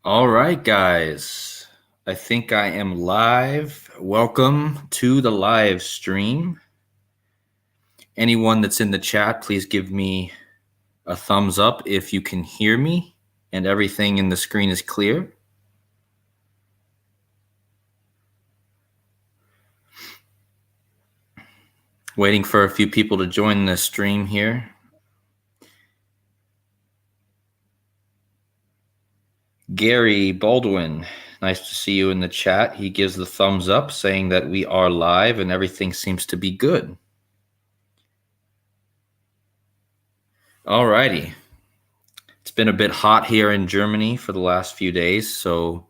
All right, guys. I think I am live. Welcome to the live stream. Anyone that's in the chat, please give me a thumbs up if you can hear me and everything in the screen is clear. Waiting for a few people to join the stream here. Gary Baldwin, nice to see you in the chat. He gives the thumbs up saying that we are live and everything seems to be good. All righty. It's been a bit hot here in Germany for the last few days, so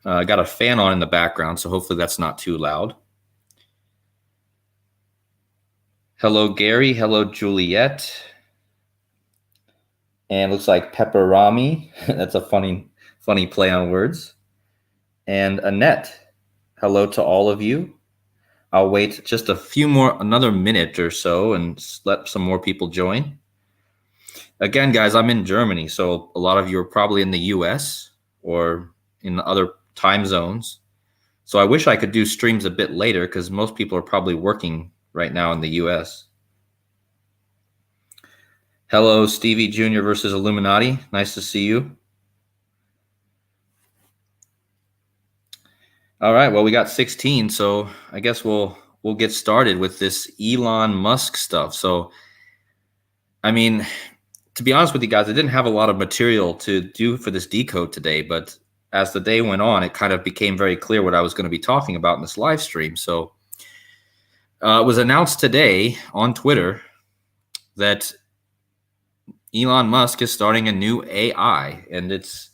I got a fan on in the background, so hopefully that's not too loud. Hello, Gary. Hello, Juliet. And looks like Pepperami. That's a funny play on words. And Annette. Hello to all of you. I'll wait just another minute or so and let some more people join. Again, guys, I'm in Germany, so a lot of you are probably in the US or in other time zones. So I wish I could do streams a bit later because most people are probably working right now in the US. Hello, Stevie Jr. versus Illuminati. Nice to see you. All right, well, we got 16, so I guess we'll get started with this Elon Musk stuff. So, I mean, to be honest with you guys, I didn't have a lot of material to do for this decode today, but as the day went on, it kind of became very clear what I was going to be talking about in this live stream. So it was announced today on Twitter that Elon Musk is starting a new AI, and it's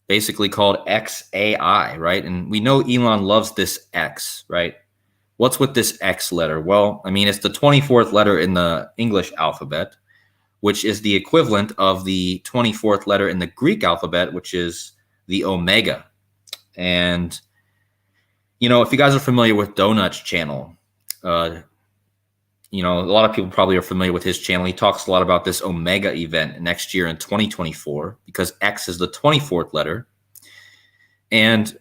basically called xAI, right? And we know Elon loves this X, right? What's with this X letter? Well, I mean, it's the 24th letter in the English alphabet, which is the equivalent of the 24th letter in the Greek alphabet, which is the omega. And, you know, if you guys are familiar with Donut's channel, you know, a lot of people probably are familiar with his channel. He talks a lot about this omega event next year in 2024 because X is the 24th letter. And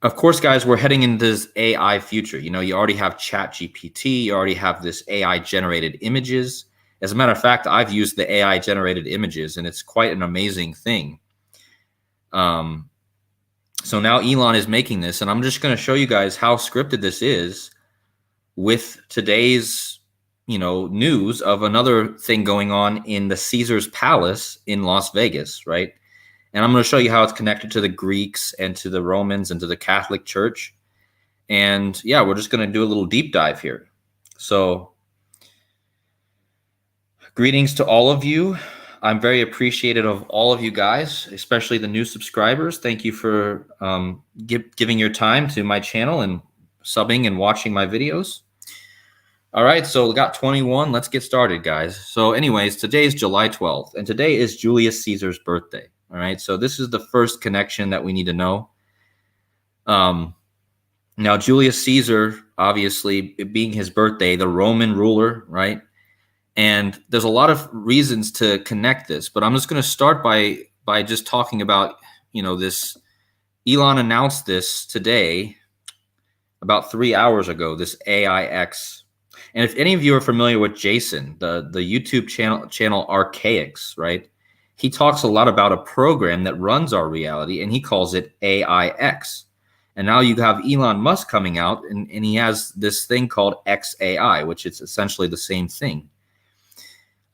of course, guys, we're heading into this AI future. You know, you already have ChatGPT, you already have this AI generated images. As a matter of fact, I've used the AI generated images and it's quite an amazing thing. So now Elon is making this, and I'm just going to show you guys how scripted this is with today's, you know, news of another thing going on in the Caesar's Palace in Las Vegas, right? And I'm going to show you how it's connected to the Greeks and to the Romans and to the Catholic Church. And yeah, we're just going to do a little deep dive here. So greetings to all of you. I'm very appreciative of all of you guys, especially the new subscribers. Thank you for giving your time to my channel and subbing and watching my videos. All right, so we got 21. Let's get started, guys. So anyways, today is July 12th, and today is Julius Caesar's birthday. All right, so this is the first connection that we need to know. Now, Julius Caesar, obviously, it being his birthday, the Roman ruler, right? And there's a lot of reasons to connect this, but I'm just going to start by just talking about, you know, this. Elon announced this today, about 3 hours ago, this AIX. And if any of you are familiar with Jason, the YouTube channel Archaics, right? He talks a lot about a program that runs our reality, and he calls it AIX. And now you have Elon Musk coming out, and he has this thing called xAI, which is essentially the same thing.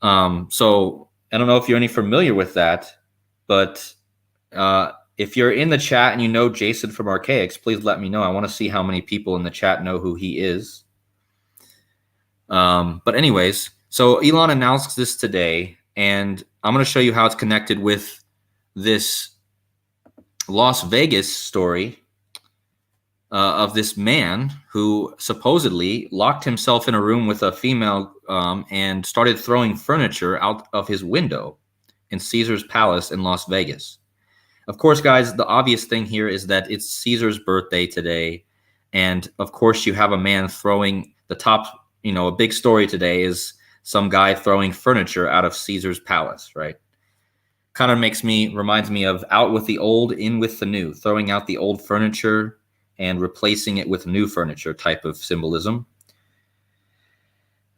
So I don't know if you're any familiar with that, but if you're in the chat and you know Jason from Archaics, please let me know. I want to see how many people in the chat know who he is. But anyways, so Elon announced this today, and I'm going to show you how it's connected with this Las Vegas story of this man who supposedly locked himself in a room with a female and started throwing furniture out of his window in Caesar's Palace in Las Vegas. Of course, guys, the obvious thing here is that it's Caesar's birthday today. And of course, you have a man throwing the top, you know, a big story today is some guy throwing furniture out of Caesar's Palace, right? Kind of reminds me of out with the old, in with the new, throwing out the old furniture and replacing it with new furniture type of symbolism.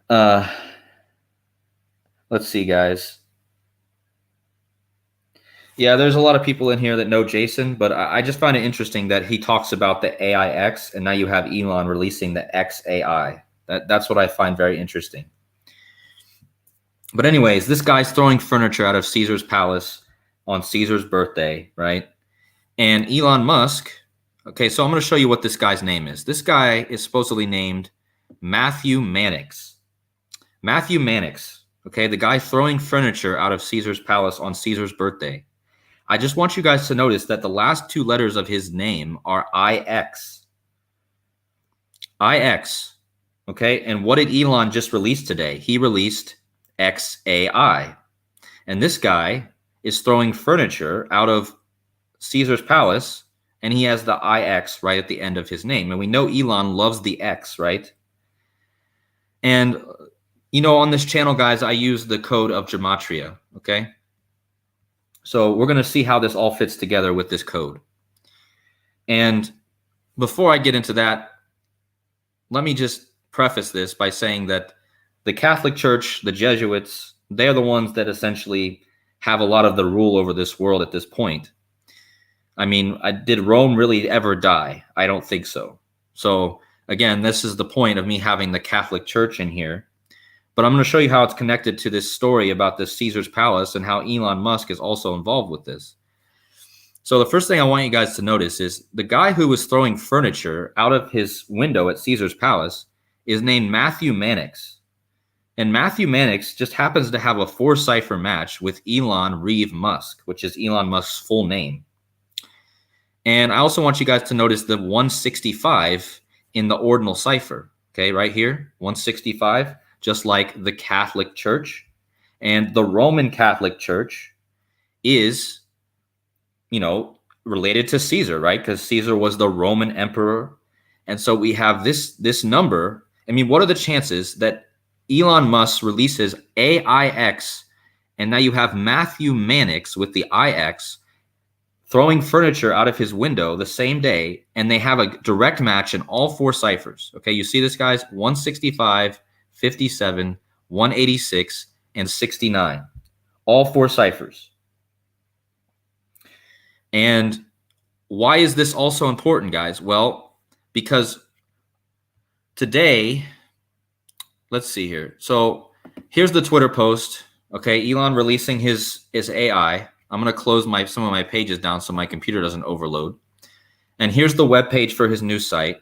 Let's see, guys. Yeah, there's a lot of people in here that know Jason, but I just find it interesting that he talks about the AIX, and now you have Elon releasing the xAI. That's what I find very interesting. But anyways, this guy's throwing furniture out of Caesar's palace on Caesar's birthday, right? And Elon Musk, okay, so I'm going to show you what this guy's name is. This guy is supposedly named Matthew Mannix. Matthew Mannix, okay, the guy throwing furniture out of Caesar's palace on Caesar's birthday. I just want you guys to notice that the last two letters of his name are IX. IX, okay? And what did Elon just release today? He released xAI. And this guy is throwing furniture out of Caesar's palace, and he has the IX right at the end of his name. And we know Elon loves the X, right? And, you know, on this channel, guys, I use the code of gematria, okay? So we're going to see how this all fits together with this code. And before I get into that, let me just preface this by saying that the Catholic Church, the Jesuits, they're the ones that essentially have a lot of the rule over this world at this point. I mean, did Rome really ever die? I don't think so. So again, this is the point of me having the Catholic Church in here. But I'm going to show you how it's connected to this story about this Caesar's palace and how Elon Musk is also involved with this. So the first thing I want you guys to notice is the guy who was throwing furniture out of his window at Caesar's palace is named Matthew Mannix. And Matthew Mannix just happens to have a 4-cipher match with Elon Reeve Musk, which is Elon Musk's full name. And I also want you guys to notice the 165 in the ordinal cipher. Okay, right here, 165. Just like the Catholic Church. And the Roman Catholic Church is, you know, related to Caesar, right? Because Caesar was the Roman emperor. And so we have this number. I mean, what are the chances that Elon Musk releases AIX, and now you have Matthew Mannix with the IX throwing furniture out of his window the same day, and they have a direct match in all 4 ciphers. Okay, you see this, guys? 165, 57, 186, and 69. All 4 ciphers. And why is this also important, guys? Well, because today, let's see here. So here's the Twitter post. Okay, Elon releasing his AI. I'm going to close some of my pages down so my computer doesn't overload. And here's the web page for his new site.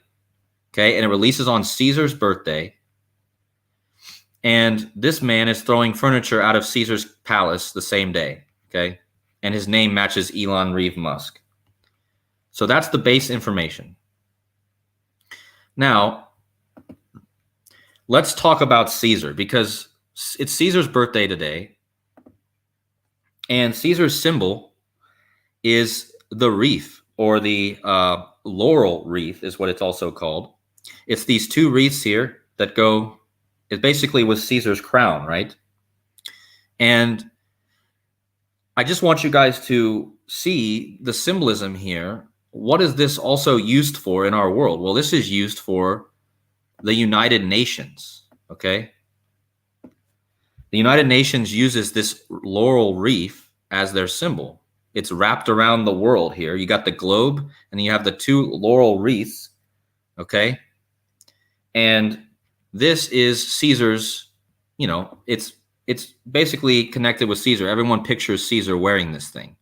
Okay, and it releases on Caesar's birthday. And this man is throwing furniture out of Caesar's palace the same day, okay? And his name matches Elon Reeve Musk. So that's the base information. Now, let's talk about Caesar, because it's Caesar's birthday today. And Caesar's symbol is the wreath, or the laurel wreath is what it's also called. It's these 2 wreaths here that go... It basically was Caesar's crown, right? And I just want you guys to see the symbolism here. What is this also used for in our world? Well, this is used for the United Nations, okay? The United Nations uses this laurel wreath as their symbol. It's wrapped around the world here. You got the globe, and you have the 2 laurel wreaths, okay? And this is Caesar's, you know, it's basically connected with Caesar. Everyone pictures Caesar wearing this thing.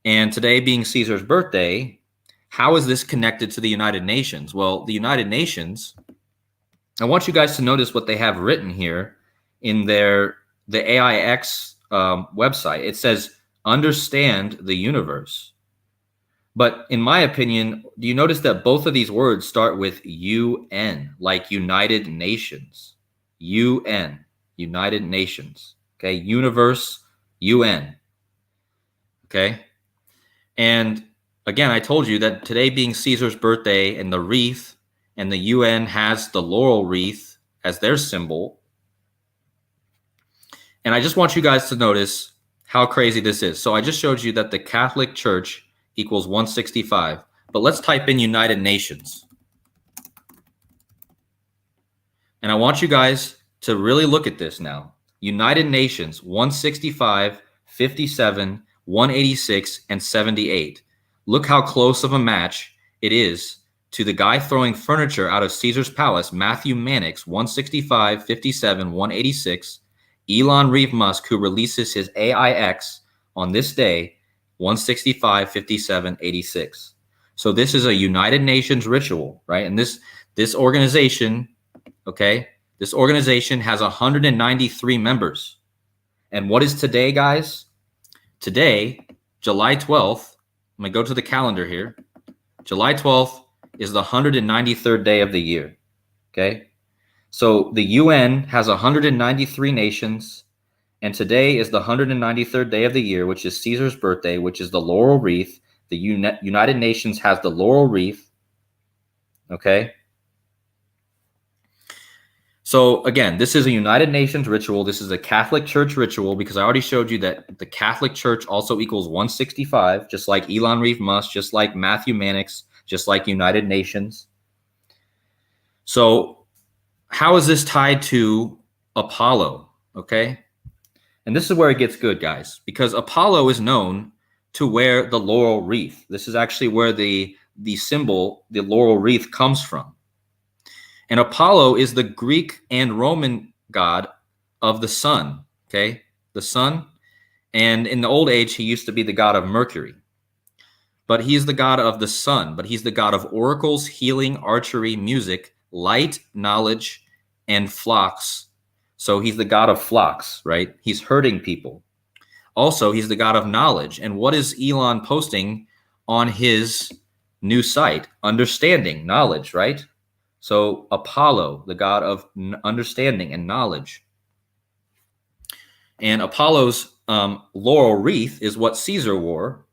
And today being Caesar's birthday, how is this connected to the United Nations? Well, the United Nations, I want you guys to notice what they have written here in the AIX website. It says, understand the universe. But in my opinion, do you notice that both of these words start with UN, like United Nations? UN, United Nations. Okay, universe, UN. Okay, and again, I told you that today being Caesar's birthday and the wreath, and the UN has the laurel wreath as their symbol. And I just want you guys to notice how crazy this is. So I just showed you that the Catholic Church equals 165, but let's type in United Nations. And I want you guys to really look at this now. United Nations, 165, 57, 186, and 78. Look how close of a match it is to the guy throwing furniture out of Caesar's Palace, Matthew Mannix, 165, 57, 186. Elon Musk, who releases his AIX on this day, 165, 57, 86. So this is a United Nations ritual, right? And this organization, okay, this organization has 193 members. And what is today, guys? Today, July 12th, I'm going to go to the calendar here. July 12th is the 193rd day of the year, okay? So the UN has 193 nations, and today is the 193rd day of the year, which is Caesar's birthday, which is the laurel wreath. The United Nations has the laurel wreath, okay? So again, this is a United Nations ritual. This is a Catholic Church ritual because I already showed you that the Catholic Church also equals 165, just like Elon Musk, just like Matthew Mannix, just like United Nations. So how is this tied to Apollo? Okay. And this is where it gets good, guys, because Apollo is known to wear the laurel wreath. This is actually where the symbol, the laurel wreath, comes from. And Apollo is the Greek and Roman god of the sun, okay? The sun. And in the old age, he used to be the god of Mercury. But he's the god of the sun, but he's the god of oracles, healing, archery, music, light, knowledge, and flocks. So he's the god of flocks, right? He's herding people. Also, he's the god of knowledge. And what is Elon posting on his new site? Understanding, knowledge, right? So Apollo, the god of understanding and knowledge. And Apollo's laurel wreath is what Caesar wore.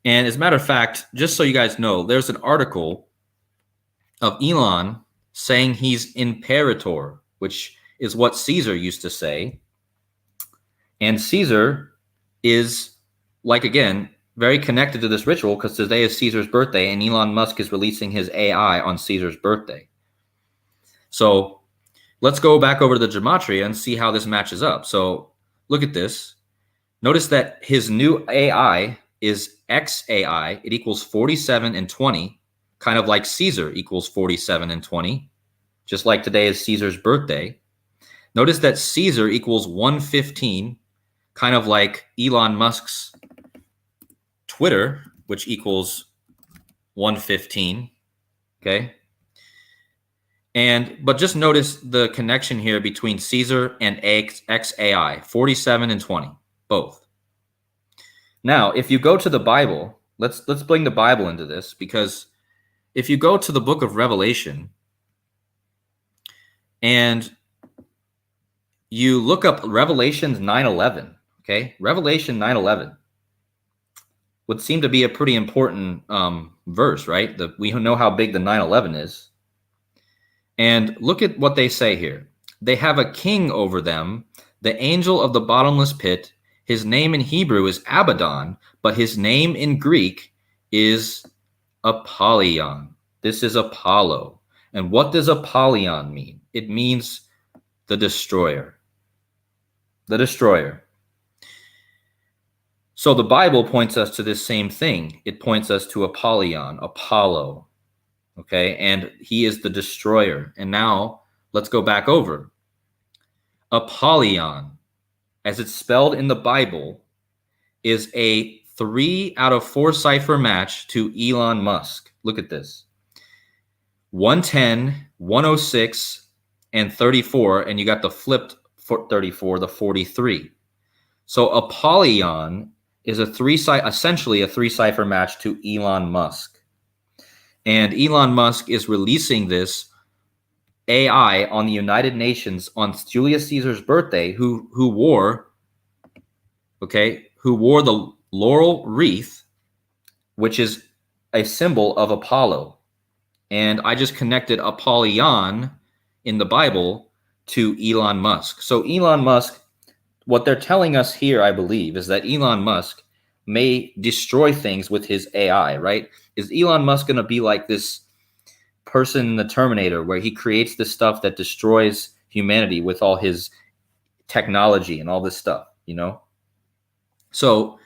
And as a matter of fact, just so you guys know, there's an article of Elon saying he's imperator, which is what Caesar used to say. And Caesar is, like, again, very connected to this ritual because today is Caesar's birthday and Elon Musk is releasing his AI on Caesar's birthday. So let's go back over to the gematria and see how this matches up. So look at this. Notice that his new AI is xAI. It equals 47 and 20, kind of like Caesar equals 47 and 20, just like today is Caesar's birthday. Notice that Caesar equals 115, kind of like Elon Musk's Twitter, which equals 115, okay? But just notice the connection here between Caesar and xAI, 47 and 20, both. Now, if you go to the Bible, let's bring the Bible into this, because if you go to the book of Revelation and you look up Revelation 9:11, okay? Revelation 9:11 would seem to be a pretty important verse, right? We know how big the 9/11 is. And look at what they say here. They have a king over them, the angel of the bottomless pit. His name in Hebrew is Abaddon, but his name in Greek is Apollyon. This is Apollo. And what does Apollyon mean? It means the destroyer. The destroyer. So the Bible points us to this same thing. It points us to Apollyon, Apollo. Okay, and he is the destroyer. And now let's go back over. Apollyon, as it's spelled in the Bible, is a 3 out of 4 cipher match to Elon Musk. Look at this. 110, 106, and 34, and you got the flipped 34, the 43. So Apollyon is essentially a 3 cipher match to Elon Musk. And Elon Musk is releasing this AI on the United Nations on Julius Caesar's birthday, who wore the laurel wreath, which is a symbol of Apollo. And I just connected Apollyon in the Bible to Elon Musk. So Elon Musk what they're telling us here, I believe, is that Elon Musk may destroy things with his AI, right? Is Elon Musk going to be like this person in the Terminator where he creates this stuff that destroys humanity with all his technology and all this stuff, you know? So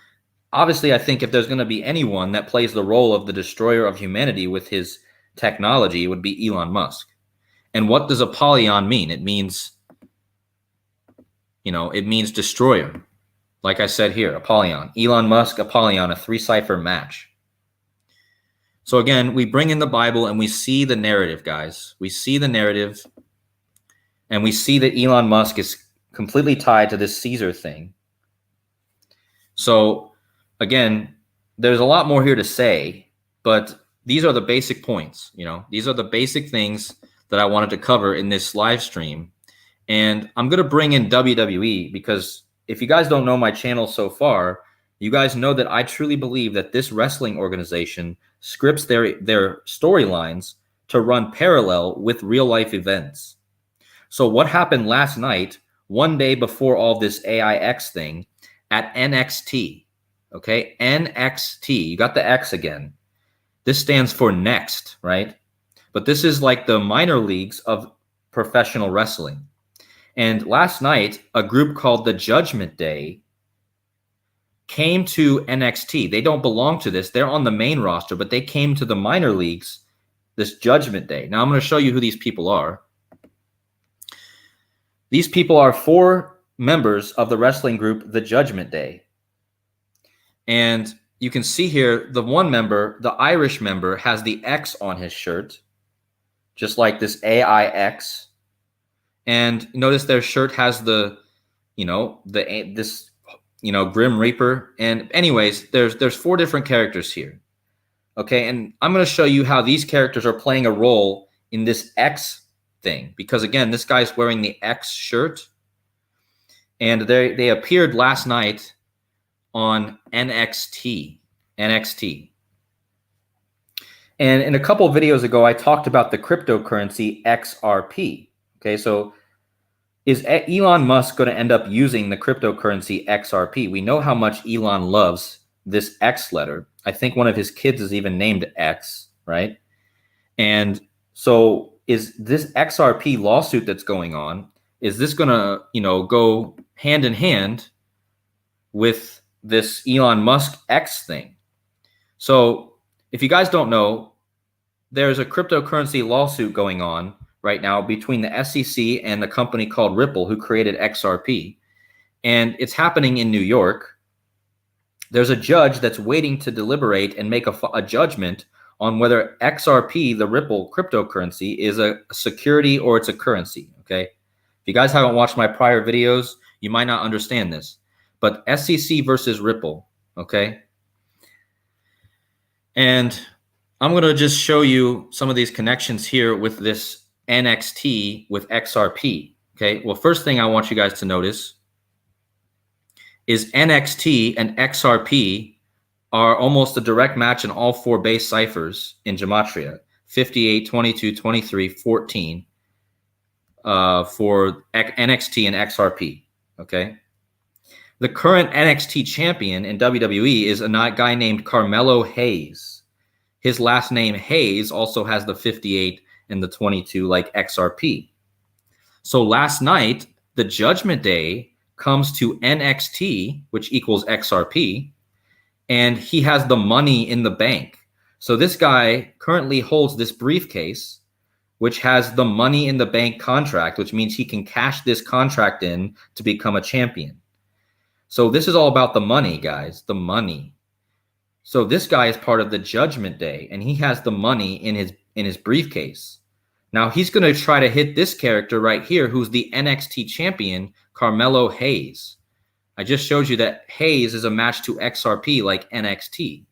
obviously, I think if there's going to be anyone that plays the role of the destroyer of humanity with his technology, it would be Elon Musk. And what does Apollyon mean? It means, it means destroyer. Like I said here, Apollyon. Elon Musk, Apollyon, a 3-cipher match. So again, we bring in the Bible and we see the narrative, guys. We see the narrative and we see that Elon Musk is completely tied to this Caesar thing. So again, there's a lot more here to say, but these are the basic points. These are the basic things that I wanted to cover in this live stream. And I'm going to bring in WWE because if you guys don't know my channel so far, you guys know that I truly believe that this wrestling organization scripts their storylines to run parallel with real life events. So what happened last night, one day before all this AIX thing at NXT, okay? NXT, you got the X again. This stands for next, right? But this is like the minor leagues of professional wrestling. And last night, a group called the Judgment Day came to NXT. They don't belong to this. They're on the main roster, but they came to the minor leagues this Judgment Day. Now, I'm going to show you who these people are. These people are 4 members of the wrestling group, the Judgment Day. And you can see here, the one member, the Irish member, has the X on his shirt, just like this AIX. And notice their shirt has the, Grim Reaper. And anyways, there's 4 different characters here. Okay, and I'm going to show you how these characters are playing a role in this X thing. Because again, this guy's wearing the X shirt. And they appeared last night on NXT. And in a couple of videos ago, I talked about the cryptocurrency XRP. Okay, so is Elon Musk going to end up using the cryptocurrency XRP? We know how much Elon loves this X letter. I think one of his kids is even named X, right? And so is this XRP lawsuit that's going on, is this going to, go hand in hand with this Elon Musk X thing? So if you guys don't know, there's a cryptocurrency lawsuit going on right now between the SEC and the company called Ripple, who created XRP. And it's happening in New York. There's a judge that's waiting to deliberate and make a judgment on whether XRP, the Ripple cryptocurrency, is a security or it's a currency, okay? If you guys haven't watched my prior videos, you might not understand this. But SEC versus Ripple, okay? And I'm going to just show you some of these connections here with this NXT with XRP, okay? Well, first thing I want you guys to notice is NXT and XRP are almost a direct match in all 4 base ciphers in Gematria, 58, 22, 23, 14 for NXT and XRP, okay? The current NXT champion in WWE is a guy named Carmelo Hayes. His last name, Hayes, also has the 58 and the 22 like XRP. So last night, the Judgment Day comes to NXT, which equals XRP, and he has the money in the bank. So this guy currently holds this briefcase, which has the money in the bank contract, which means he can cash this contract in to become a champion. So this is all about the money, guys, the money. So this guy is part of the Judgment Day, and he has the money in his briefcase. Now he's going to try to hit this character right here, who's the NXT champion, Carmelo Hayes. I just showed you that Hayes is a match to XRP like NXT.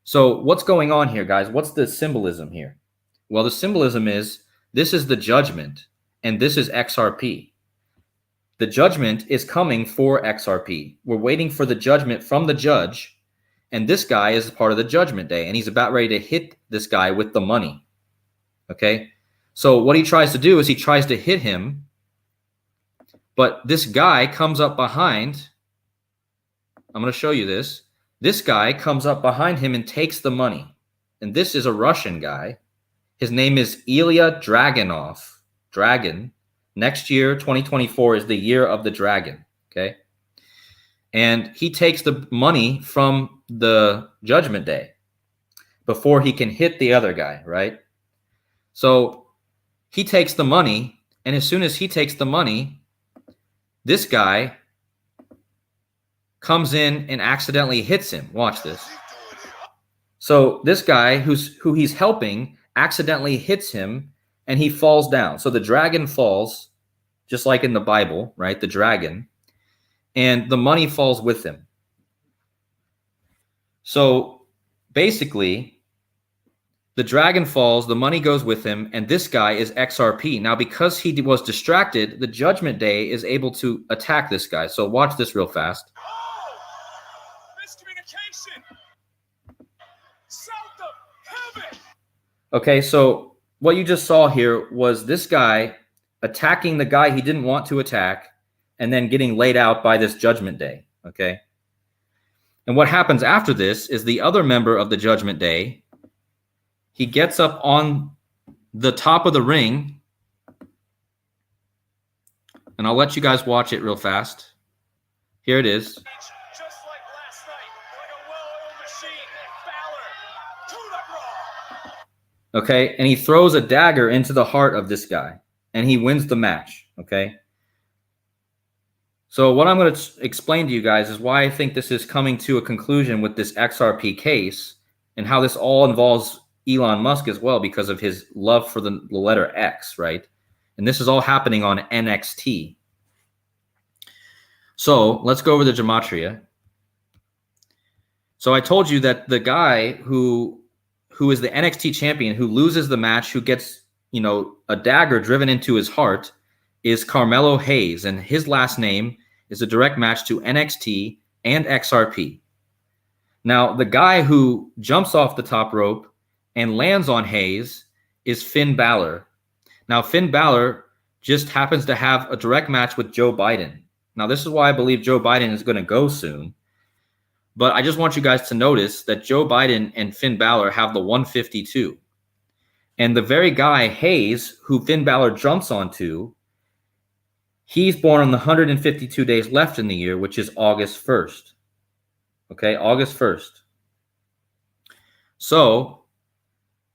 So what's going on here, guys? What's the symbolism here? Well, the symbolism is this is the judgment, and this is XRP. The judgment is coming for XRP. We're waiting for the judgment from the judge. And this guy is part of the Judgment Day, and he's about ready to hit this guy with the money, okay? So what he tries to do is he tries to hit him, But this guy comes up behind. I'm going to show you this. This guy comes up behind him and takes the money. And this is a Russian guy. His name is Ilya Dragunov. Dragon. Next year, 2024, is the year of the dragon. Okay. And he takes the money from the Judgment Day before he can hit the other guy, right? So he takes the money, and as soon as he takes the money, this guy comes in and accidentally hits him. Watch this. So this guy who he's helping accidentally hits him, and he falls down. So the dragon falls, just like in the Bible, right? The dragon. And the money falls with him. So basically, the dragon falls, the money goes with him, and this guy is XRP. Now, because he was distracted, the Judgment Day is able to attack this guy. So watch this real fast. Miscommunication. South of heaven. Okay, so what you just saw here was this guy attacking the guy he didn't want to attack, and then getting laid out by this Judgment Day, okay? And what happens after this is the other member of the Judgment Day, he gets up on the top of the ring, and I'll let you guys watch it real fast. Here it is. Just like last night, like a well-oiled machine, Balor, to the Raw. Okay, and he throws a dagger into the heart of this guy, and he wins the match, okay? So what I'm going to explain to you guys is why I think this is coming to a conclusion with this XRP case, and how this all involves Elon Musk as well because of his love for the letter X, right? And this is all happening on NXT. So let's go over the gematria. So I told you that the guy who is the NXT champion, who loses the match, who gets, you know, a dagger driven into his heart, is Carmelo Hayes, and his last name is a direct match to NXT and XRP. Now, the guy who jumps off the top rope and lands on Hayes is Finn Balor. Now, Finn Balor just happens to have a direct match with Joe Biden. Now, this is why I believe Joe Biden is going to go soon. But I just want you guys to notice that Joe Biden and Finn Balor have the 152. And the very guy, Hayes, who Finn Balor jumps onto, he's born on the 152 days left in the year, which is August 1st. Okay, August 1st. So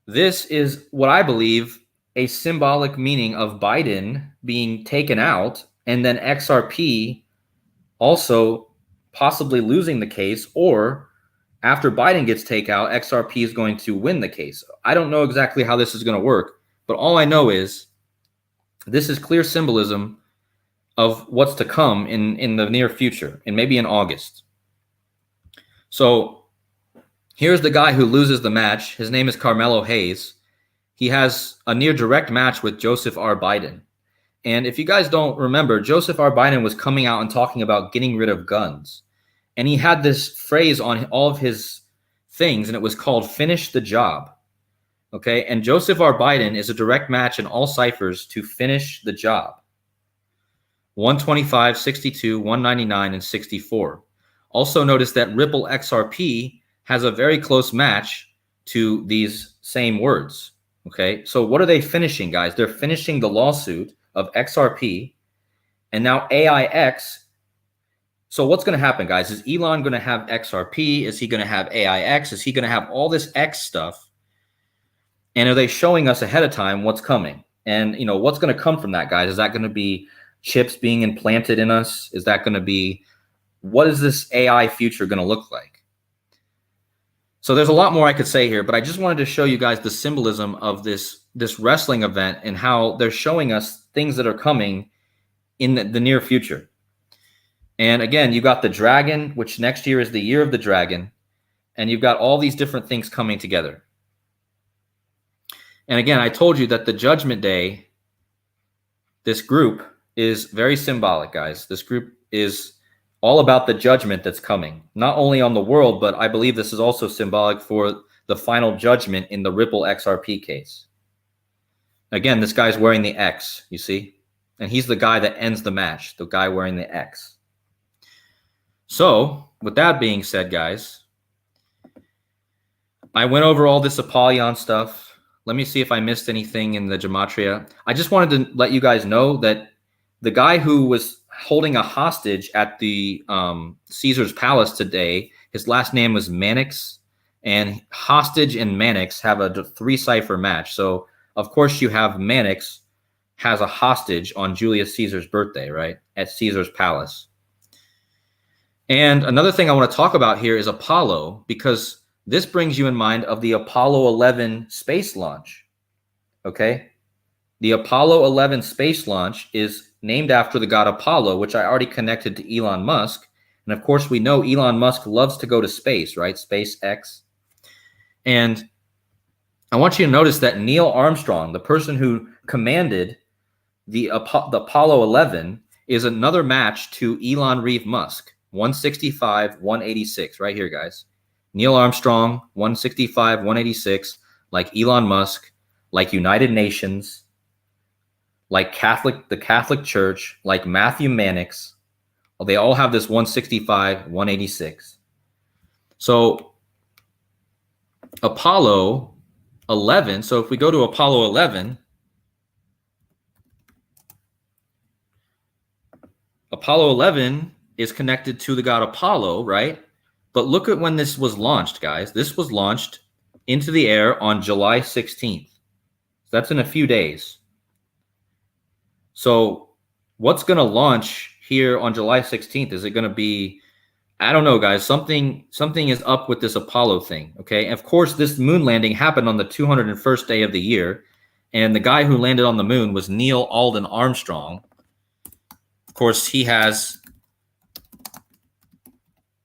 this is what I believe a symbolic meaning of Biden being taken out, and then XRP also possibly losing the case, or after Biden gets taken out, XRP is going to win the case. I don't know exactly how this is going to work, but all I know is this is clear symbolism of what's to come in the near future, and maybe in August. So here's the guy who loses the match. His name is Carmelo Hayes. He has a near direct match with Joseph R. Biden. And if you guys don't remember, Joseph R. Biden was coming out and talking about getting rid of guns. And he had this phrase on all of his things, and it was called "finish the job." Okay, and Joseph R. Biden is a direct match in all ciphers to finish the job. 125, 62, 199, and 64. Also notice that Ripple XRP has a very close match to these same words. Okay, so what are they finishing, guys? They're finishing the lawsuit of XRP, and now AIX. So what's going to happen, guys? Is Elon going to have XRP? Is he going to have AIX? Is he going to have all this X stuff? And are they showing us ahead of time what's coming? And, you know, what's going to come from that, guys? Is that going to be chips being implanted in us? Is that going to be, what is this AI future going to look like? So there's a lot more I could say here, but I just wanted to show you guys the symbolism of this wrestling event and how they're showing us things that are coming in the near future. And again, you got the dragon, which next year is the year of the dragon, and you've got all these different things coming together. And again, I told you that the Judgment Day, this group is very symbolic, guys. This group is all about the judgment that's coming, not only on the world, but I believe this is also symbolic for the final judgment in the Ripple XRP case. Again, this guy's wearing the X, you see? And he's the guy that ends the match, the guy wearing the X. So, with that being said, guys, I went over all this Apollyon stuff. Let me see if I missed anything in the gematria. I just wanted to let you guys know that the guy who was holding a hostage at the Caesar's palace today, his last name was Mannix, and hostage and Mannix have a 3-cipher match. So, of course, you have Mannix has a hostage on Julius Caesar's birthday, right, at Caesar's palace. And another thing I want to talk about here is Apollo, because this brings you in mind of the Apollo 11 space launch, okay? The Apollo 11 space launch is named after the god Apollo, which I already connected to Elon Musk. And of course, we know Elon Musk loves to go to space, right? SpaceX. And I want you to notice that Neil Armstrong, the person who commanded the Apollo 11, is another match to Elon Reeve Musk, 165, 186, right here, guys. Neil Armstrong, 165, 186, like Elon Musk, like United Nations, like the Catholic Church, like Matthew Mannix. They all have this 165, 186. So Apollo 11, so if we go to Apollo 11, Apollo 11 is connected to the god Apollo, right? But look at when this was launched, guys. This was launched into the air on July 16th. So that's in a few days. So what's going to launch here on July 16th? Is it going to be, I don't know, guys. Something is up with this Apollo thing, okay? And of course, this moon landing happened on the 201st day of the year. And the guy who landed on the moon was Neil Alden Armstrong. Of course, he has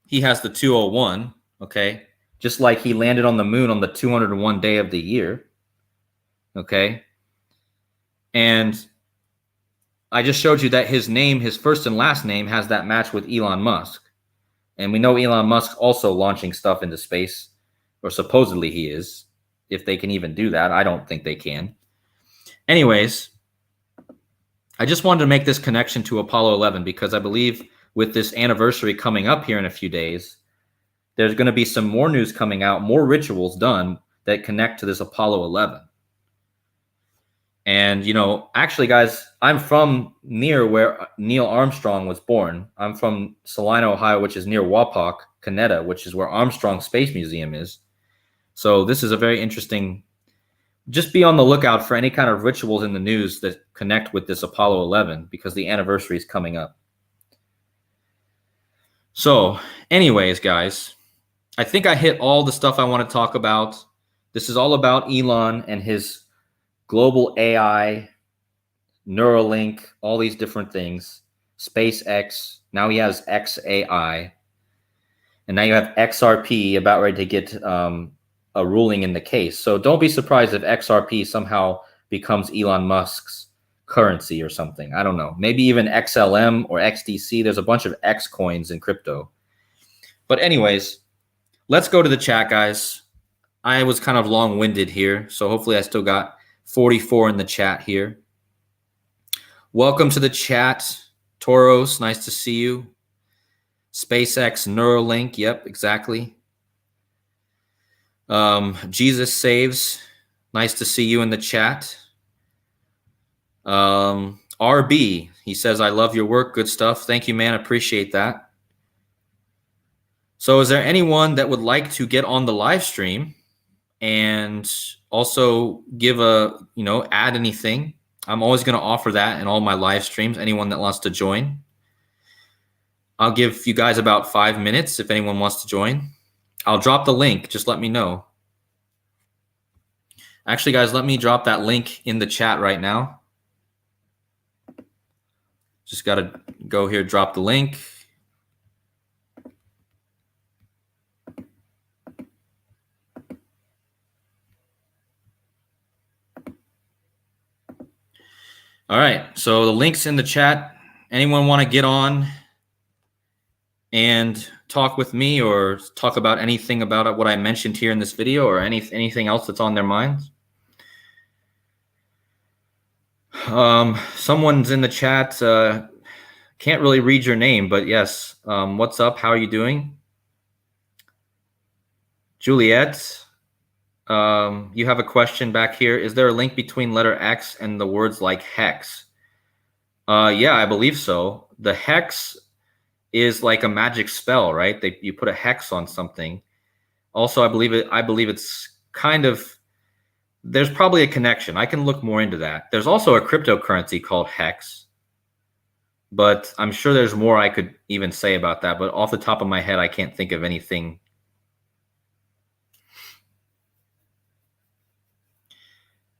the 201, okay? Just like he landed on the moon on the 201 day of the year, okay? And I just showed you that his name, his first and last name, has that match with Elon Musk. And we know Elon Musk also launching stuff into space, or supposedly he is. If they can even do that, I don't think they can. Anyways, I just wanted to make this connection to Apollo 11 because I believe with this anniversary coming up here in a few days, there's going to be some more news coming out, more rituals done that connect to this Apollo 11. And, you know, actually, guys, I'm from near where Neil Armstrong was born. I'm from Salina, Ohio, which is near Wapak, Canada, which is where Armstrong Space Museum is. So this is a very interesting, just be on the lookout for any kind of rituals in the news that connect with this Apollo 11 because the anniversary is coming up. So anyways, guys, I think I hit all the stuff I want to talk about. This is all about Elon and his global AI, Neuralink, all these different things, SpaceX. Now he has xAI. And now you have XRP about ready to get a ruling in the case. So don't be surprised if XRP somehow becomes Elon Musk's currency or something. I don't know. Maybe even XLM or XDC. There's a bunch of X coins in crypto. But anyways, let's go to the chat, guys. I was kind of long-winded here, so hopefully I still got 44 in the chat here. Welcome to the chat, Toros. Nice to see you. SpaceX, Neuralink. Yep, exactly. Jesus Saves. Nice to see you in the chat. RB, he says, I love your work. Good stuff. Thank you, man. Appreciate that. So is there anyone that would like to get on the live stream and also give add anything? I'm always going to offer that in all my live streams, anyone that wants to join. I'll give you guys about 5 minutes if anyone wants to join. I'll drop the link. Just let me know. Actually, guys, let me drop that link in the chat right now. Just got to go here, drop the link. All right, so the link's in the chat. Anyone want to get on and talk with me or talk about anything about what I mentioned here in this video or anything else that's on their minds? Someone's in the chat. Can't really read your name, but yes. What's up? How are you doing? Juliet, you have a question back here. Is there a link between letter X and the words like hex? Yeah, I believe so. The hex is like a magic spell, right? You put a hex on something. Also, I believe it's kind of, there's probably a connection. I can look more into that. There's also a cryptocurrency called hex, but I'm sure there's more I could even say about that. But off the top of my head, I can't think of anything.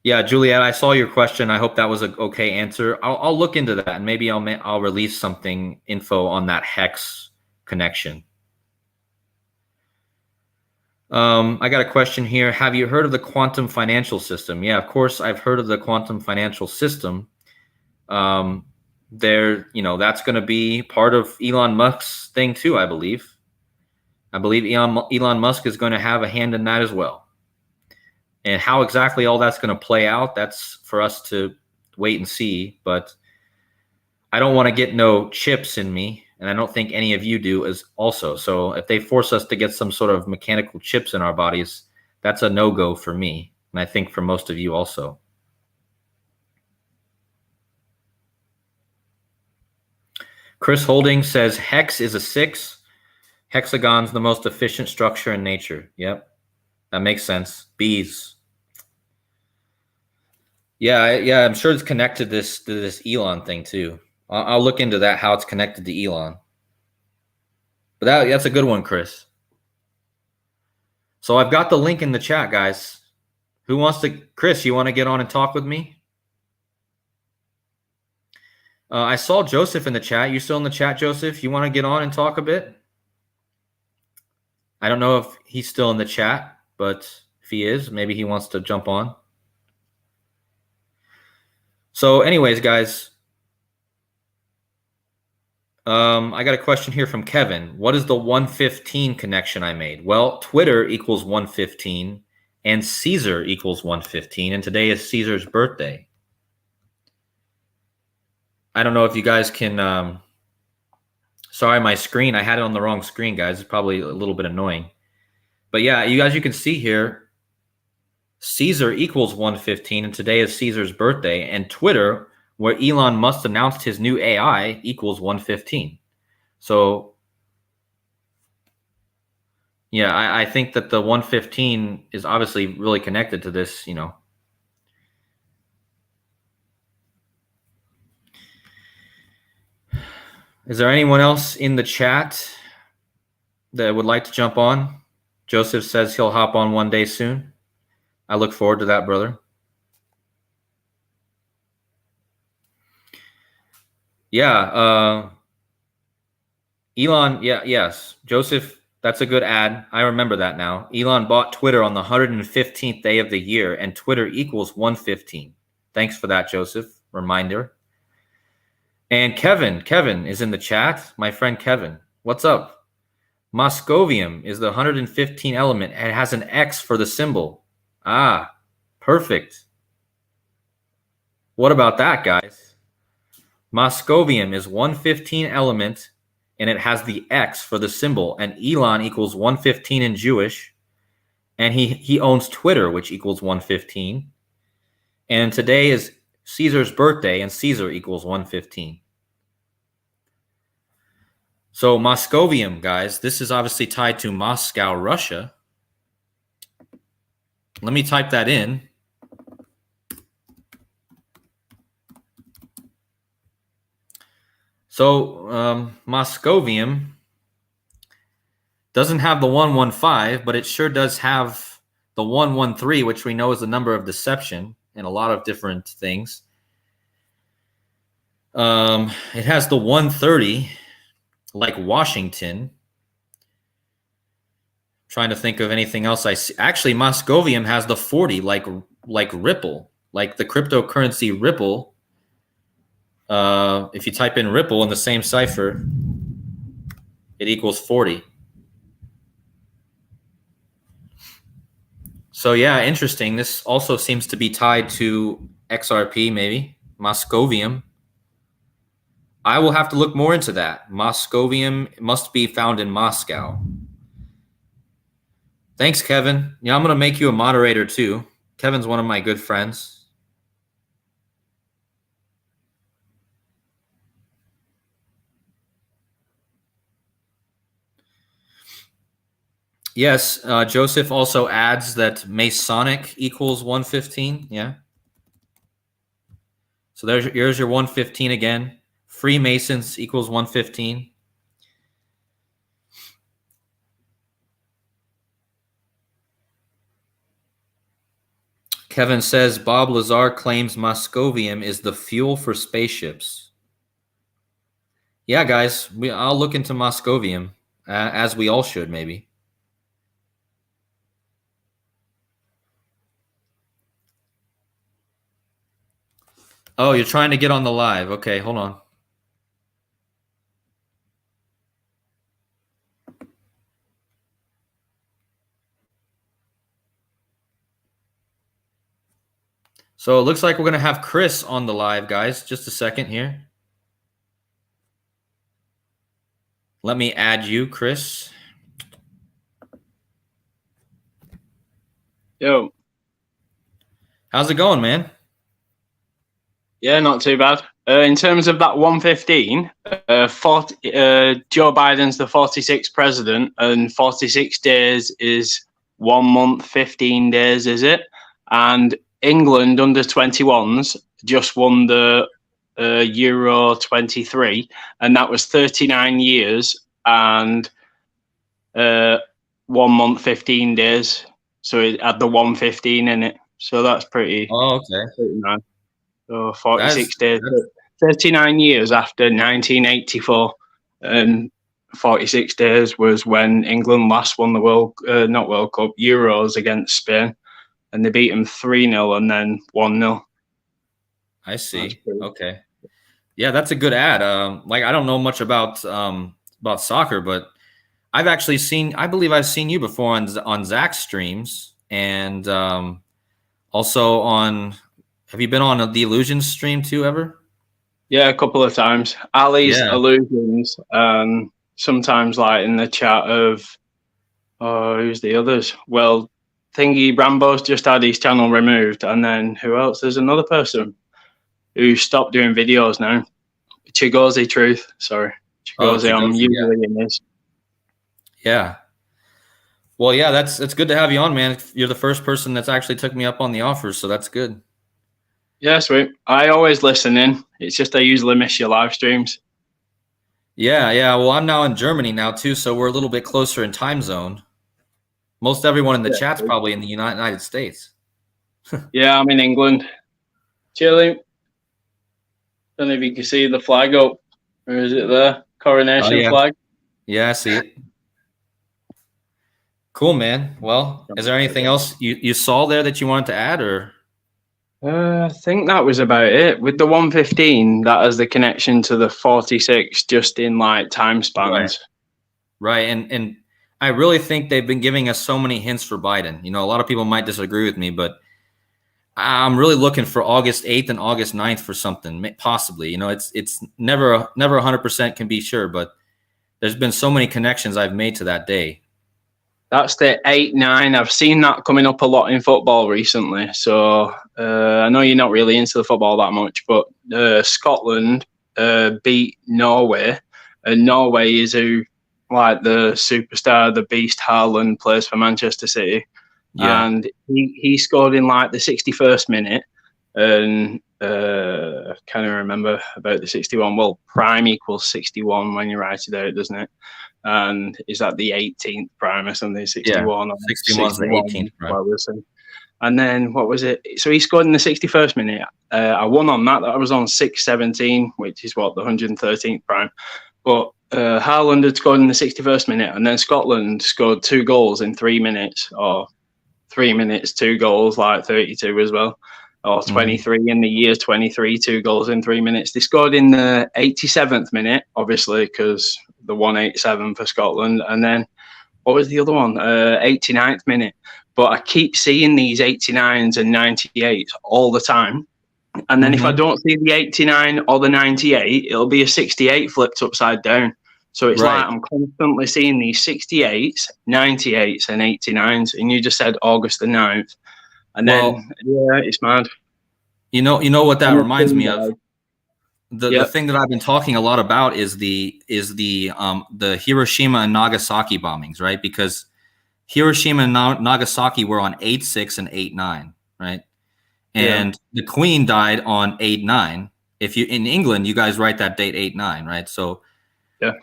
Yeah, Juliet, I saw your question. I hope that was an okay answer. I'll look into that, and maybe I'll release something info on that hex connection. I got a question here. Have you heard of the quantum financial system? Yeah, of course I've heard of the quantum financial system. That's going to be part of Elon Musk's thing too, I believe. I believe Elon Musk is going to have a hand in that as well. And how exactly all that's going to play out, that's for us to wait and see. But I don't want to get no chips in me, and I don't think any of you do as also. So if they force us to get some sort of mechanical chips in our bodies, that's a no-go for me, and I think for most of you also. Chris Holding says hex is a 6. Hexagon's the most efficient structure in nature. Yep, that makes sense. Bees. Yeah, I'm sure it's connected to this Elon thing too. I'll look into that, how it's connected to Elon. But that's a good one, Chris. So I've got the link in the chat, guys. Who wants to? Chris, you want to get on and talk with me? I saw Joseph in the chat. You still in the chat, Joseph? You want to get on and talk a bit? I don't know if he's still in the chat, but if he is, maybe he wants to jump on. So anyways, guys, I got a question here from Kevin. What is the 115 connection I made? Well, Twitter equals 115 and Caesar equals 115, and today is Caesar's birthday. I don't know if you guys can, sorry, my screen, I had it on the wrong screen, guys. It's probably a little bit annoying. But yeah, you can see here, Caesar equals 115, and today is Caesar's birthday, and Twitter, where Elon Musk announced his new AI, equals 115. So yeah, I think that the 115 is obviously really connected to this, Is there anyone else in the chat that would like to jump on? Joseph says he'll hop on one day soon. I look forward to that, brother. Yeah, Elon, yes. Joseph, that's a good ad. I remember that now. Elon bought Twitter on the 115th day of the year, and Twitter equals 115. Thanks for that, Joseph. Reminder. And Kevin is in the chat. My friend Kevin. What's up? Moscovium is the 115 element. It has an X for the symbol. Ah, perfect. What about that, guys? Moscovium is 115 element, and it has the X for the symbol. And Elon equals 115 in Jewish. And he owns Twitter, which equals 115. And today is Caesar's birthday, and Caesar equals 115. So Moscovium, guys, this is obviously tied to Moscow, Russia. Let me type that in. So Moscovium doesn't have the 115, but it sure does have the 113, which we know is the number of deception and a lot of different things. It has the 130, like Washington. Trying to think of anything else I see. Actually, Moscovium has the 40, like Ripple, like the cryptocurrency Ripple. If you type in Ripple in the same cipher, it equals 40. So yeah, interesting. This also seems to be tied to XRP, maybe. Moscovium. I will have to look more into that. Moscovium must be found in Moscow. Thanks, Kevin. Yeah, I'm going to make you a moderator too. Kevin's one of my good friends. Yes, Joseph also adds that Masonic equals 115. Yeah. So here's your 115 again. Freemasons equals 115. Kevin says Bob Lazar claims Moscovium is the fuel for spaceships. Yeah, guys, I'll look into Moscovium, as we all should, maybe. Oh, you're trying to get on the live. Okay, hold on. So it looks like we're going to have Chris on the live, guys. Just a second here. Let me add you, Chris. Yo. How's it going, man? Yeah, not too bad. In terms of that 115, Joe Biden's the 46th president, and 46 days is 1 month, 15 days, is it? And England under 21s just won the Euro 23, and that was 39 years and 1 month, 15 days. So it had the 115 in it. So that's pretty. Oh, okay. Pretty nice. So 46 days, 39 years after 1984, and 46 days was when England last won the not World Cup, Euros against Spain, and they beat them 3-0 and then 1-0. I see. Okay. Yeah, that's a good ad. Like, I don't know much about soccer, but I've actually I believe I've seen you before on Zach's streams, and also on. Have you been on the Illusions stream too ever? Yeah, a couple of times. Ali's Illusions, and sometimes like in the chat of, who's the others? Well, Thingy Brambo's just had his channel removed, and then who else? There's another person who stopped doing videos now. Chigozi Truth, sorry. Chigozi, I'm usually in this. Yeah. Well, yeah, it's good to have you on, man. You're the first person that's actually took me up on the offer, so that's good. Yeah, sweet. I always listen in. It's just I usually miss your live streams. Yeah. Well, I'm now in Germany now too, so we're a little bit closer in time zone. Most everyone in the chat's probably in the United States. Yeah, I'm in England. Chilling. Don't know if you can see the flag up. Or is it there? Coronation flag? Yeah, I see it. Cool, man. Well, is there anything else you saw there that you wanted to add, or? I think that was about it. With the 115, that has the connection to the 46, just in like time spans. Right. And I really think they've been giving us so many hints for Biden. You know, a lot of people might disagree with me, but I'm really looking for August 8th and August 9th for something, possibly. You know, it's never 100% can be sure, but there's been so many connections I've made to that day. That's the 8-9. I've seen that coming up a lot in football recently. So I know you're not really into the football that much, but Scotland beat Norway, and Norway is who, like, the superstar, the beast Haaland plays for Manchester City. Yeah. And he scored in like the 61st minute, and can't even remember about the 61. Well, prime equals 61 when you write it out, doesn't it? And is that the 18th prime or something? 61. Yeah, 61 is the 18th prime. And then what was it? So he scored in the 61st minute. I won on that. That was on 6:17, which is what, the 113th prime. But Haaland had scored in the 61st minute, and then Scotland scored 2 goals in 3 minutes, or 3 minutes, 2 goals, like 32 as well, or 23 in the year 23, 2 goals in 3 minutes. They scored in the 87th minute, obviously, because the 187 for Scotland. And then what was the other one? 89th minute. But I keep seeing these 89s and 98s all the time. And then if I don't see the 89 or the 98, it'll be a 68 flipped upside down. So it's Right. like I'm constantly seeing these 68s, 98s, and 89s. And you just said August the 9th. And then, yeah, it's mad. You know what that And the reminds me thing of? died. The Yep. thing that I've been talking a lot about is the Hiroshima and Nagasaki bombings, right? Because Hiroshima and Nagasaki were on 8/6 and 8/9, right? And the Queen died on 8/9. If you in England, you guys write that date 8/9, right? So Yeah.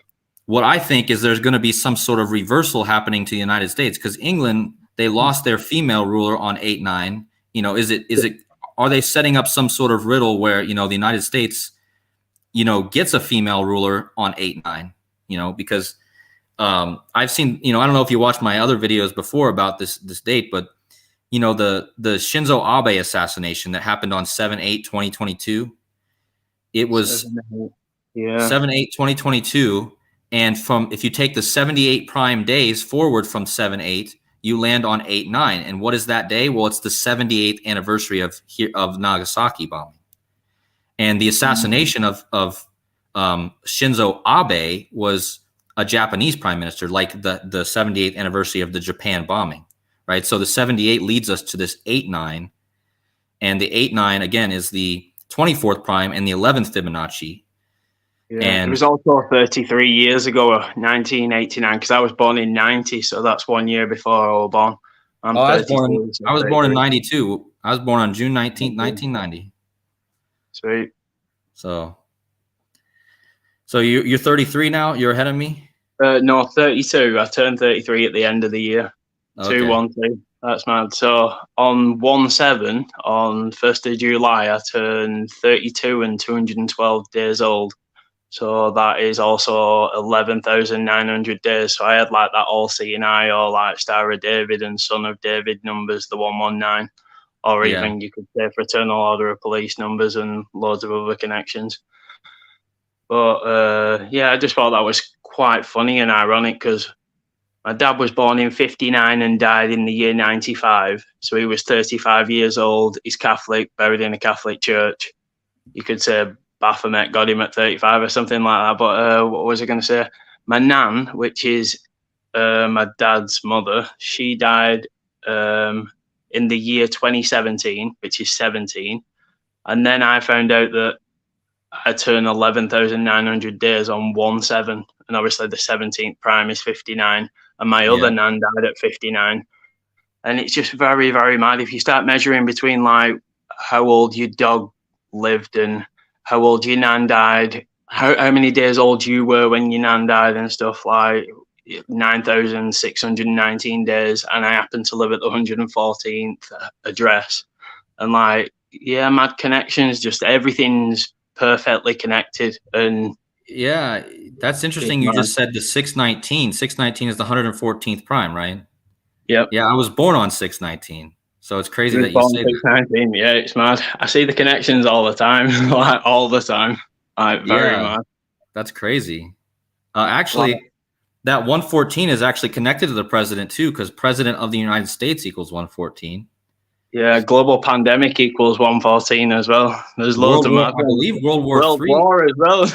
what I think is there's going to be some sort of reversal happening to the United States, because England, they lost their female ruler on 8/9. You know, are they setting up some sort of riddle where, you know, the United States, you know, gets a female ruler on 8/9, you know, because I've seen, you know, I don't know if you watched my other videos before about this date, but you know, the Shinzo Abe assassination that happened on 7/8/2022, it was 7/8/2022. And from, if you take the 78 prime days forward from 7/8, you land on 8/9. And what is that day? Well, it's the 78th anniversary of Nagasaki bombing. And the assassination of Shinzo Abe was a Japanese prime minister, like the 78th anniversary of the Japan bombing, right? So the 78 leads us to this 8/9, and the 8/9 again is the 24th prime and the 11th Fibonacci. Yeah, and it was also 33 years ago, 1989, because I was born in 90, so that's 1 year before I was born. I'm 32. I was born in 92. I was born on June 19th, 1990. Sweet. So you're 33 now? You're ahead of me? No, 32. I turned 33 at the end of the year. Okay. 212. That's mad. So on 1/7, on 1st of July, I turned 32 and 212 days old. So that is also 11,900 days. So I had like that all-seeing eye, or like Star of David and Son of David numbers, the 119, or even you could say Fraternal Order of Police numbers and loads of other connections. But yeah, I just thought that was quite funny and ironic, because my dad was born in 59 and died in the year 95. So he was 35 years old. He's Catholic, buried in a Catholic church. You could say Baphomet got him at 35 or something like that. But what was I going to say? My nan, which is my dad's mother, she died in the year 2017, which is 17. And then I found out that I turned 11,900 days on 1/7. And obviously the 17th prime is 59. And my other nan died at 59. And it's just very, very mad. If you start measuring between like how old your dog lived and how old your nan died, how many days old you were when your nan died and stuff, like 9,619 days, and I happen to live at the 114th address. And like, yeah, mad connections, just everything's perfectly connected. And yeah, that's interesting. You just said the 619. 619 is the 114th prime, right? Yep. Yeah, I was born on 619. So it's crazy that you say that. Yeah, it's mad. I see the connections all the time, like all the time. Like very mad. That's crazy. Actually, that 114 is actually connected to the president too, because President of the United States equals 114. Yeah, global pandemic equals 114 as well. There's loads of mad. I believe World War III. War as well.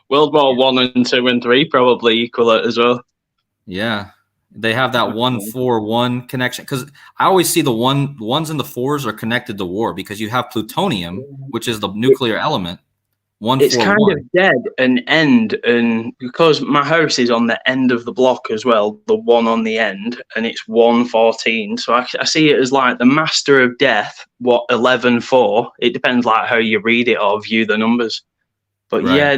World War 1 and 2 and 3 probably equal it as well. Yeah. They have that 141 connection, because I always see the ones and the fours are connected to war, because you have plutonium, which is the nuclear element. It's kind of dead and end, and because my house is on the end of the block as well, the one on the end, and it's 114. So I see it as like the master of death. 11-4. It depends like how you read it or view the numbers. But yeah,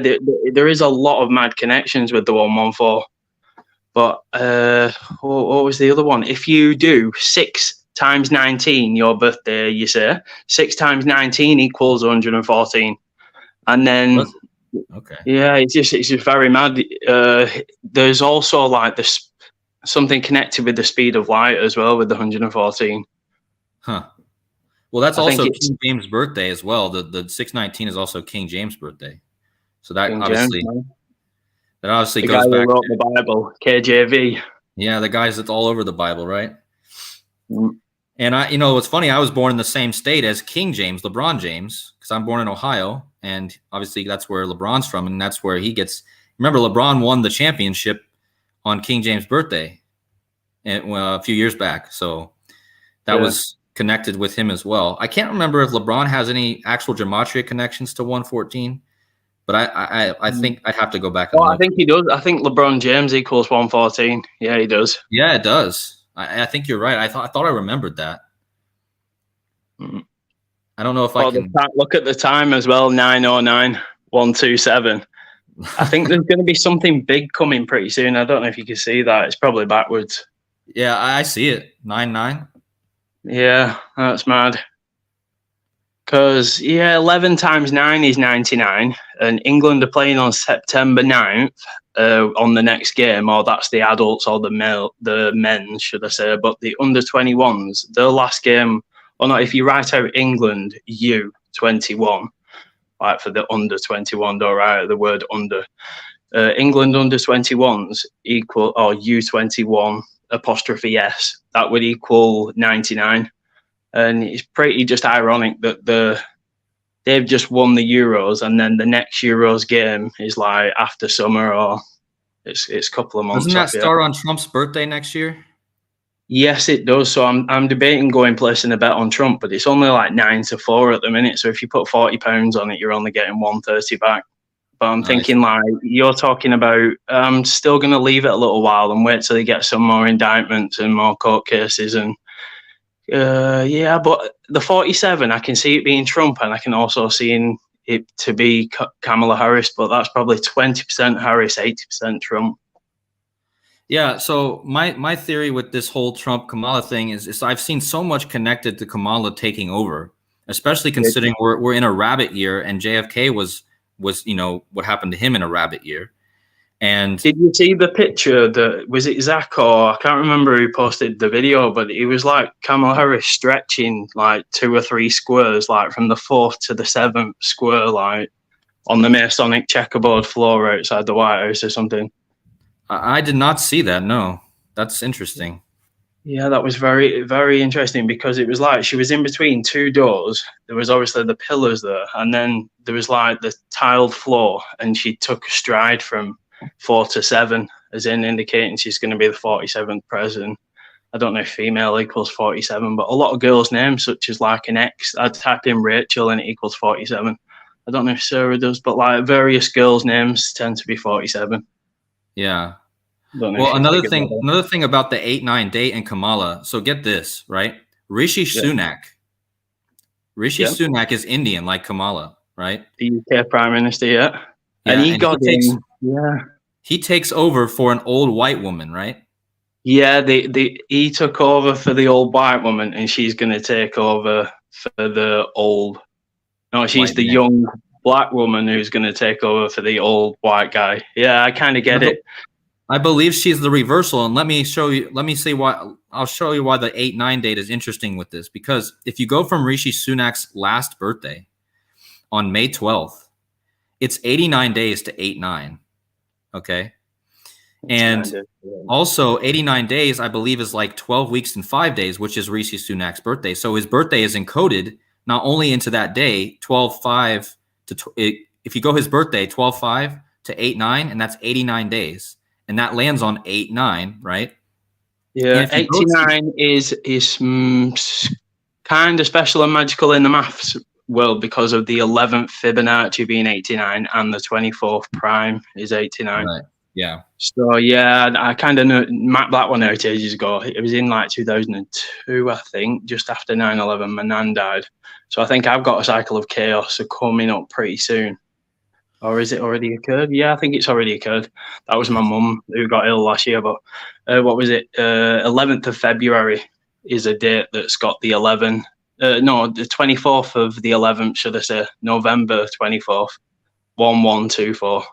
there is a lot of mad connections with the 114. But what was the other one? If you do 6 times 19, your birthday, you say 6 times 19 equals 114, and then yeah, it's just very mad. There's also like this something connected with the speed of light as well with the 114. Huh. Well, that's also King James' birthday as well. The 619 is also King James' birthday, so that obviously. That obviously goes back to the Bible, KJV. Yeah, the guys that's all over the Bible, right? And what's funny, I was born in the same state as King James, LeBron James, because I'm born in Ohio, and obviously that's where LeBron's from, and that's where he gets. Remember, LeBron won the championship on King James' birthday, a few years back, so that was connected with him as well. I can't remember if LeBron has any actual gematria connections to 114, but I think I'd have to go back and Well, I look. think he does. I think LeBron James equals 114. Yeah, he does. Yeah, it does. I think you're right. I thought I remembered that. Mm. I don't know if I can look at the time as well. 9:09:127. I think there's going to be something big coming pretty soon. I don't know if you can see that. It's probably backwards. Yeah, I see it. 9-9. Yeah, that's mad. Because, 11 times 9 is 99. And England are playing on September 9th on the next game. Or that's the adults or the men, should I say. But the under-21s, their last game, or not, if you write out England, U21, like for the under-21, don't write the word under. England under-21s equal, or U21 apostrophe S, that would equal 99. And it's pretty just ironic that they've just won the Euros, and then the next Euros game is like after summer, or it's a couple of months. Doesn't that start on Trump's birthday next year? Yes, it does. So I'm debating going placing a bet on Trump, but it's only like 9-4 at the minute. So if you put £40 on it, you're only getting 130 back. But I'm thinking, like, you're talking about, I'm still going to leave it a little while and wait till they get some more indictments and more court cases. And but the 47, I can see it being Trump, and I can also see it to be Kamala Harris, but that's probably 20% Harris, 80% Trump. Yeah, so my theory with this whole Trump-Kamala thing is I've seen so much connected to Kamala taking over, especially considering we're in a rabbit year, and JFK was what happened to him in a rabbit year. And did you see the picture that was it Zach, or I can't remember who posted the video, but it was like Kamala Harris stretching like 2 or 3 squares, like from the 4th to the 7th square, like on the Masonic checkerboard floor outside the White House or something. I did not see that. No, that's interesting. Yeah, that was very, very interesting, because it was like she was in between 2 doors. There was obviously the pillars there, and then there was like the tiled floor, and she took a stride from 4 to 7, as in indicating she's going to be the 47th president. I don't know if female equals 47, but a lot of girls' names, such as like an X, I'd type in Rachel and it equals 47. I don't know if Sarah does, but like various girls' names tend to be 47. Yeah. Well, another thing about the 8-9 date and Kamala. So get this, right? Rishi Sunak. Rishi Sunak is Indian, like Kamala, right? The UK Prime Minister, yeah. And he got in. Yeah. He takes over for an old white woman, right? Yeah, he took over for the old white woman, and she's going to take over for the old. No, she's the young black woman who's going to take over for the old white guy. Yeah, I kind of get it. I believe she's the reversal, and let me show you. Let me say why. I'll show you why the 8-9 date is interesting with this, because if you go from Rishi Sunak's last birthday on May 12th, it's 89 days to 8-9. Okay. And also 89 days, I believe, is like 12 weeks and 5 days, which is Rishi Sunak's birthday. So his birthday is encoded not only into that day, 12-5 if you go his birthday, 12-5 to 8-9, and that's 89 days. And that lands on 8-9, right? Yeah, 89 is kind of special and magical in the maths world, because of the 11th Fibonacci being 89 and the 24th prime is 89. Right. Yeah. So yeah, I kind of mapped that one out ages ago. It was in like 2002, I think, just after 9/11. My nan died. So I think I've got a cycle of chaos coming up pretty soon. Or is it already occurred? Yeah, I think it's already occurred. That was my mum who got ill last year. But what was it? 11th of February is a date that's got the 11. No, the 24th of the 11th, should I say? November 24th, 1124.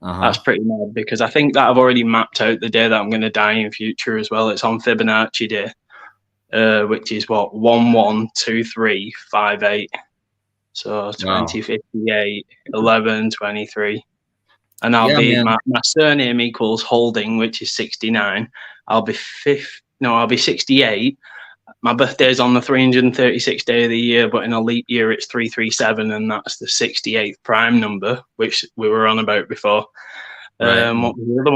That's pretty mad, because I think that I've already mapped out the day that I'm going to die in future as well. It's on Fibonacci Day, which is what? 112358. So 2058, 1123. And I'll be my surname equals Holding, which is 69. I'll be 68, my birthday's on the 336th day of the year, but in a leap year it's 337, and that's the 68th prime number, which we were on about before. Right. What was the other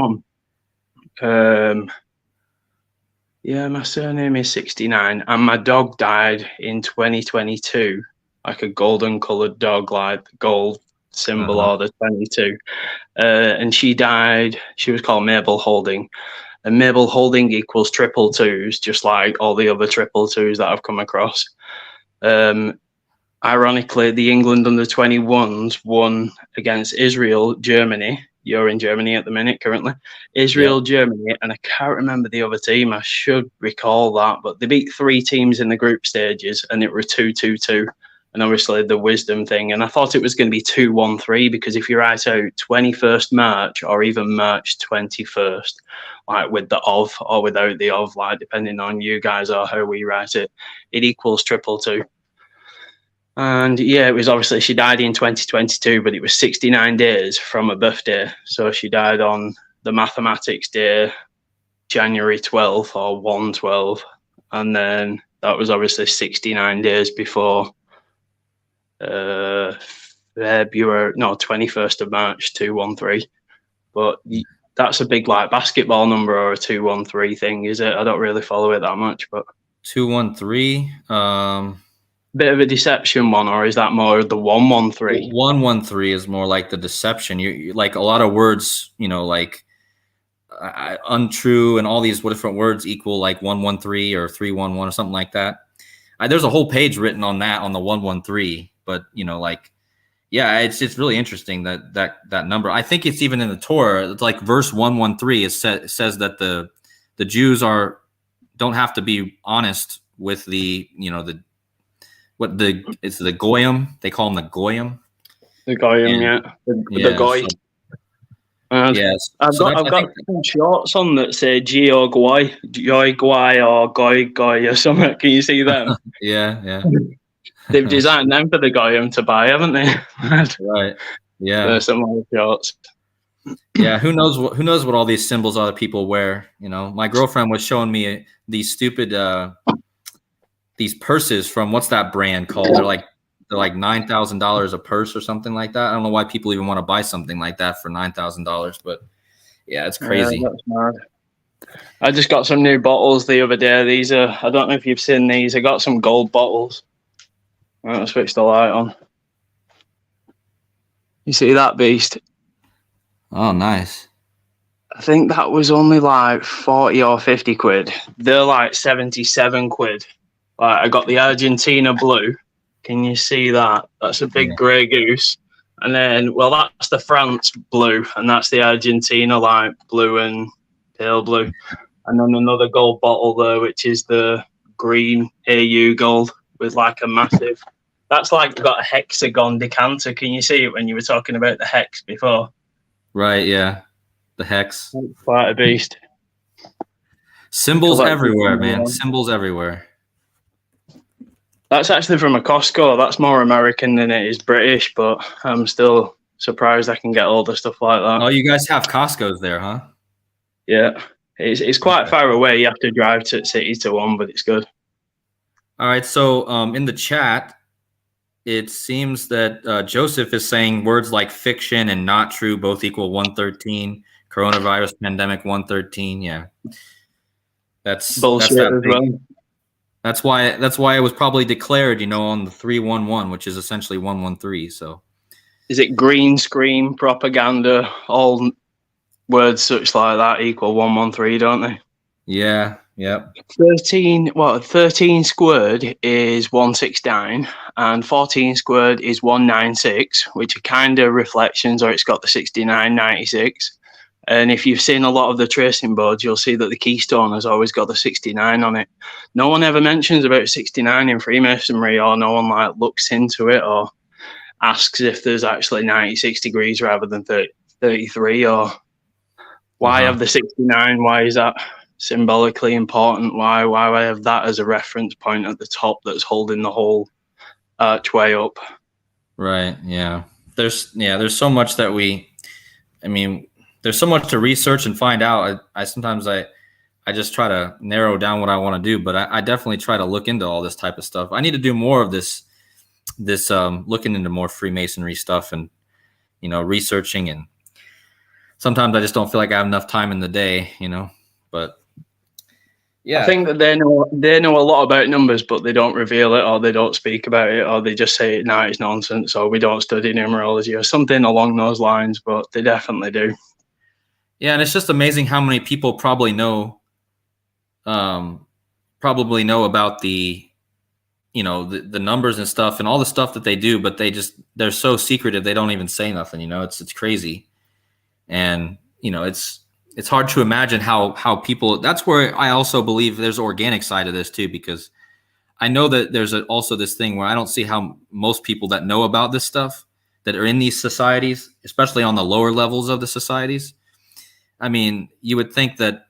one? Yeah, my surname is 69, and my dog died in 2022, like a golden coloured dog, like the gold symbol or the 22. And she died. She was called Mabel Holding. And Mabel Holding equals triple twos, just like all the other triple twos that I've come across. Ironically, the England under 21s won against Israel, Germany. You're in Germany at the minute currently. Israel, Yep. Germany, and I can't remember the other team. I should recall that, but they beat 3 teams in the group stages, and it were 2-2-2. And obviously the wisdom thing. And I thought it was going to be 2-1-3, because if you write out 21st March or even March 21st, like with the of or without the of, like depending on you guys or how we write it, it equals 222. And yeah, it was obviously, she died in 2022, but it was 69 days from her birthday. So she died on the mathematics day, January 12th or 1/12. And then that was obviously 69 days before February, no, 21st of March, 213. But that's a big like basketball number or a 213 thing, is it? I don't really follow it that much, but 213. bit of a deception one, or is that more the 113? 113 is more like the deception. You like a lot of words, like untrue and all these different words equal like 113 or 311 or something like that. There's a whole page written on that, on the 113. But yeah, it's really interesting that number. I think it's even in the Torah. It's like verse 113. It says that the Jews don't have to be honest with it's the goyim. They call them the goyim. The goyim, yeah. The goy. So, yes. I've got some shorts on that say Gio Goy, Joy Goy, or Goy Goy or something. Can you see them? Yeah. They've designed them for the goyim to buy, haven't they? Right. Yeah. There's some other shorts. Yeah. Who knows what all these symbols other people wear? My girlfriend was showing me these stupid these purses from, what's that brand called? They're like $9,000 a purse or something like that. I don't know why people even want to buy something like that for $9,000, but yeah, it's crazy. Yeah, that's mad. I just got some new bottles the other day. These are, I don't know if you've seen these. I got some gold bottles. I'll switch the light on. You see that beast? Oh, nice. I think that was only like 40 or 50 quid. They're like 77 quid. Like, I got the Argentina blue. Can you see that? That's a big grey goose. And then, well, that's the France blue, and that's the Argentina like blue and pale blue. And then another gold bottle there, which is the green AU gold with like a massive. That's like got a hexagon decanter. Can you see it when you were talking about the hex before? Right, yeah. The hex. Quite a beast. Symbols everywhere, man. Symbols everywhere. That's actually from a Costco. That's more American than it is British, but I'm still surprised I can get all the stuff like that. Oh, you guys have Costco's there, huh? Yeah. It's quite far away. You have to drive to city to one, but it's good. All right. So in the chat, it seems that Joseph is saying words like fiction and not true both equal 113. Coronavirus pandemic 113. Yeah. That's bullshit as well. That's why it was probably declared, on the 311, which is essentially 113. So, is it green screen propaganda? All words such like that equal 113, don't they? Yeah. Yep. 13 squared is 169, and 14 squared is 196, which are kind of reflections, or it's got the 6996. And if you've seen a lot of the tracing boards, you'll see that the keystone has always got the 69 on it. No one ever mentions about 69 in Freemasonry, or no one like looks into it or asks if there's actually 96 degrees rather than 33, or why have the 69? Why is that symbolically important? Why I have that as a reference point at the top that's holding the whole archway up? Right. Yeah. There's so much that there's so much to research and find out. I sometimes I just try to narrow down what I want to do. But I definitely try to look into all this type of stuff. I need to do more of this looking into more Freemasonry stuff and, researching. And sometimes I just don't feel like I have enough time in the day, but yeah. I think that they know a lot about numbers, but they don't reveal it, or they don't speak about it, or they just say, no, it's nonsense, or we don't study numerology, or something along those lines, but they definitely do. Yeah, and it's just amazing how many people probably know about the, the numbers and stuff and all the stuff that they do, but they're so secretive, they don't even say nothing, it's crazy. And, it's hard to imagine how people, that's where I also believe there's an organic side of this too, because I know that there's also this thing where I don't see how most people that know about this stuff that are in these societies, especially on the lower levels of the societies, I mean, you would think that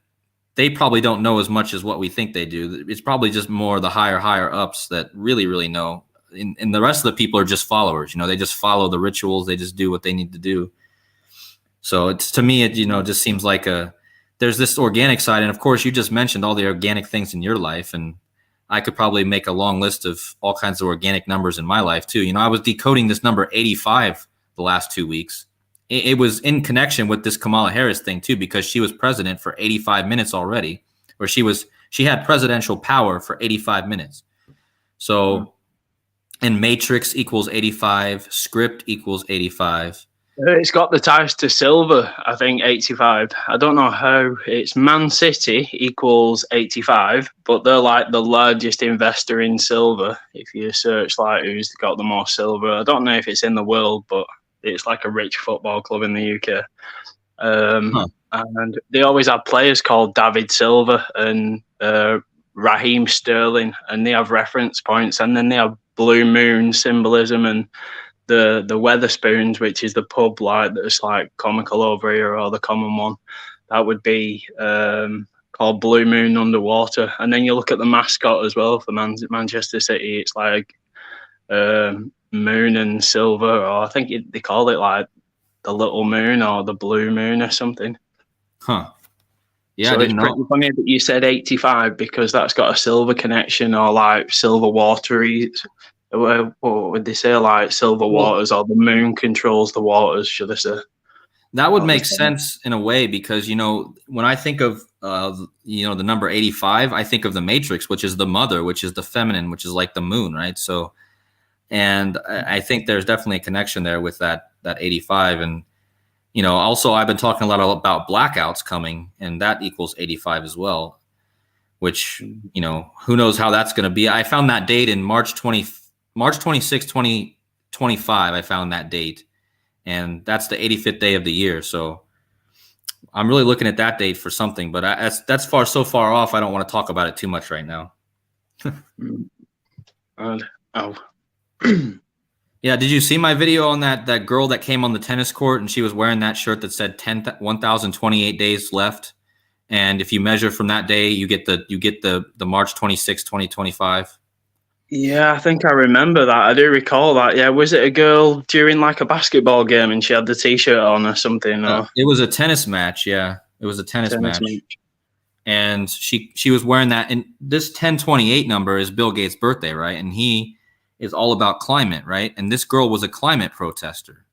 they probably don't know as much as what we think they do. It's probably just more the higher ups that really, really know. And the rest of the people are just followers. They just follow the rituals. They just do what they need to do. So to me, it just seems like there's this organic side. And of course, you just mentioned all the organic things in your life. And I could probably make a long list of all kinds of organic numbers in my life too. I was decoding this number 85 the last 2 weeks. It was in connection with this Kamala Harris thing too, because she was president for 85 minutes already, or she had presidential power for 85 minutes. So, and matrix equals 85, script equals 85. It's got the ties to silver, I think, 85. I don't know how. It's Man City equals 85, but they're like the largest investor in silver. If you search like who's got the most silver, I don't know if it's in the world, but it's like a rich football club in the UK. And they always have players called David Silva and Raheem Sterling, and they have reference points. And then they have Blue Moon symbolism and the Weatherspoons, which is the pub like that's like comical over here, or the common one. That would be called Blue Moon Underwater. And then you look at the mascot as well for Manchester City. It's like moon and silver, or I think they call it like the little moon or the blue moon or something. Yeah, so it's pretty funny that you said 85, because that's got a silver connection, or like silver watery. What would they say, like silver waters, or the moon controls the waters, should I say? That would make sense in a way, because when I think of the number 85, I think of the matrix, which is the mother, which is the feminine, which is like the moon, right? So, and I think there's definitely a connection there with that 85. And also I've been talking a lot about blackouts coming, and that equals 85 as well, which who knows how that's going to be. I found that date in March 26, 2025. I found that date, and that's the 85th day of the year. So I'm really looking at that date for something, but that's so far off. I don't want to talk about it too much right now. Yeah, did you see my video on that girl that came on the tennis court and she was wearing that shirt that said 1,028 days left, and if you measure from that day, you get the March 26, 2025. Yeah, I think I remember that. I do recall that. Yeah, was it a girl during like a basketball game and she had the T-shirt on or something? Or? It was a tennis match. Yeah, it was a tennis match. And she was wearing that. And this 1028 number is Bill Gates' birthday, right? And he is all about climate, right? And this girl was a climate protester.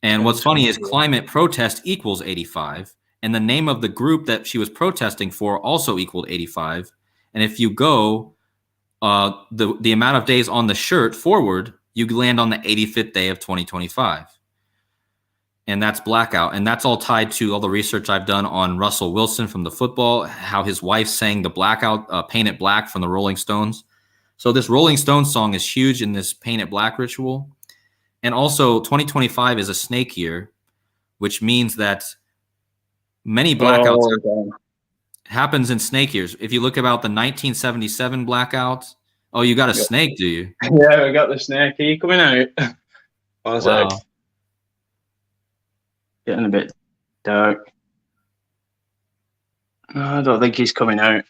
And what's funny is climate protest equals 85. And the name of the group that she was protesting for also equaled 85. And if you go the amount of days on the shirt forward, you land on the 85th day of 2025. And that's blackout. And that's all tied to all the research I've done on Russell Wilson from the football, how his wife sang the blackout, Paint It Black from the Rolling Stones. So this Rolling Stones song is huge in this Paint It Black ritual. And also 2025 is a snake year, which means that many blackouts happens in snake years. If you look about the 1977 blackout, oh, you got a snake, do you? Yeah, we got the snake. Are you coming out? One sec. Getting a bit dark. No, I don't think he's coming out.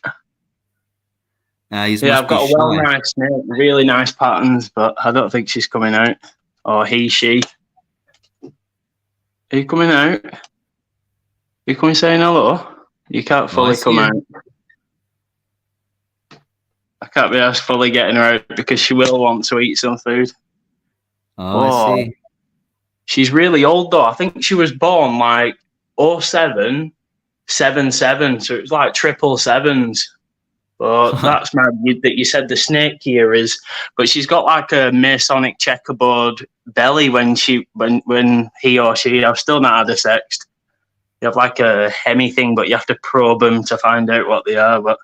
I've got a well-nice snake, really nice patterns, but I don't think she's coming out. Or he, she. Are you coming out? Are you coming saying hello? You can't Well, I fully see come it. out. I can't be asked fully getting her out because she will want to eat some food. Oh, I Oh, see. she's really old though. I think she was born like '07, 77. So it's like triple sevens. But that's mad that you said the snake here is. But she's got like a Masonic checkerboard belly when he or she. I've still not had a sext. You have like a hemi thing, but you have to probe them to find out what they are. But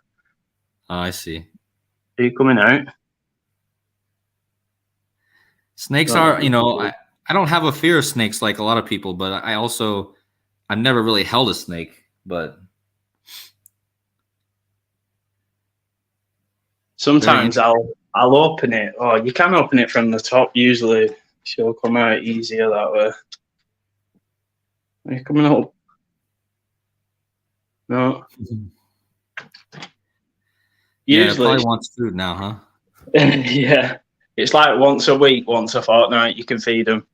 Oh, I see. are you coming out? Snakes are, I don't have a fear of snakes like a lot of people, but I've never really held a snake, but very Sometimes interesting. I'll open it. Oh, you can open it from the top. Usually, she'll come out easier that way. Are you coming up? No. Yeah, it Usually, probably wants food now, huh? yeah. It's like once a week, once a fortnight, you can feed them.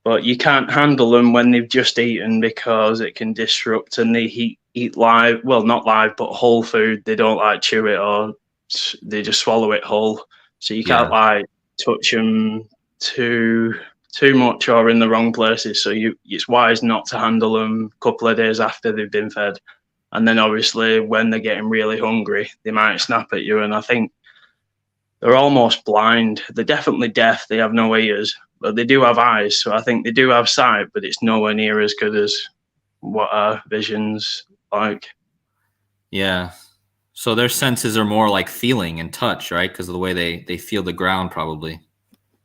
But you can't handle them when they've just eaten because it can disrupt and they eat live. Well, not live, but whole food. They don't like chew it or they just swallow it whole. So you can't Yeah. like touch them too much or in the wrong places. So it's wise not to handle them a couple of days after they've been fed. And then obviously when they're getting really hungry, they might snap at you. And I think they're almost blind. They're definitely deaf. They have no ears, but they do have eyes. So I think they do have sight, but it's nowhere near as good as what our vision's like. Yeah. So their senses are more like feeling and touch, right? Because of the way they feel the ground, probably.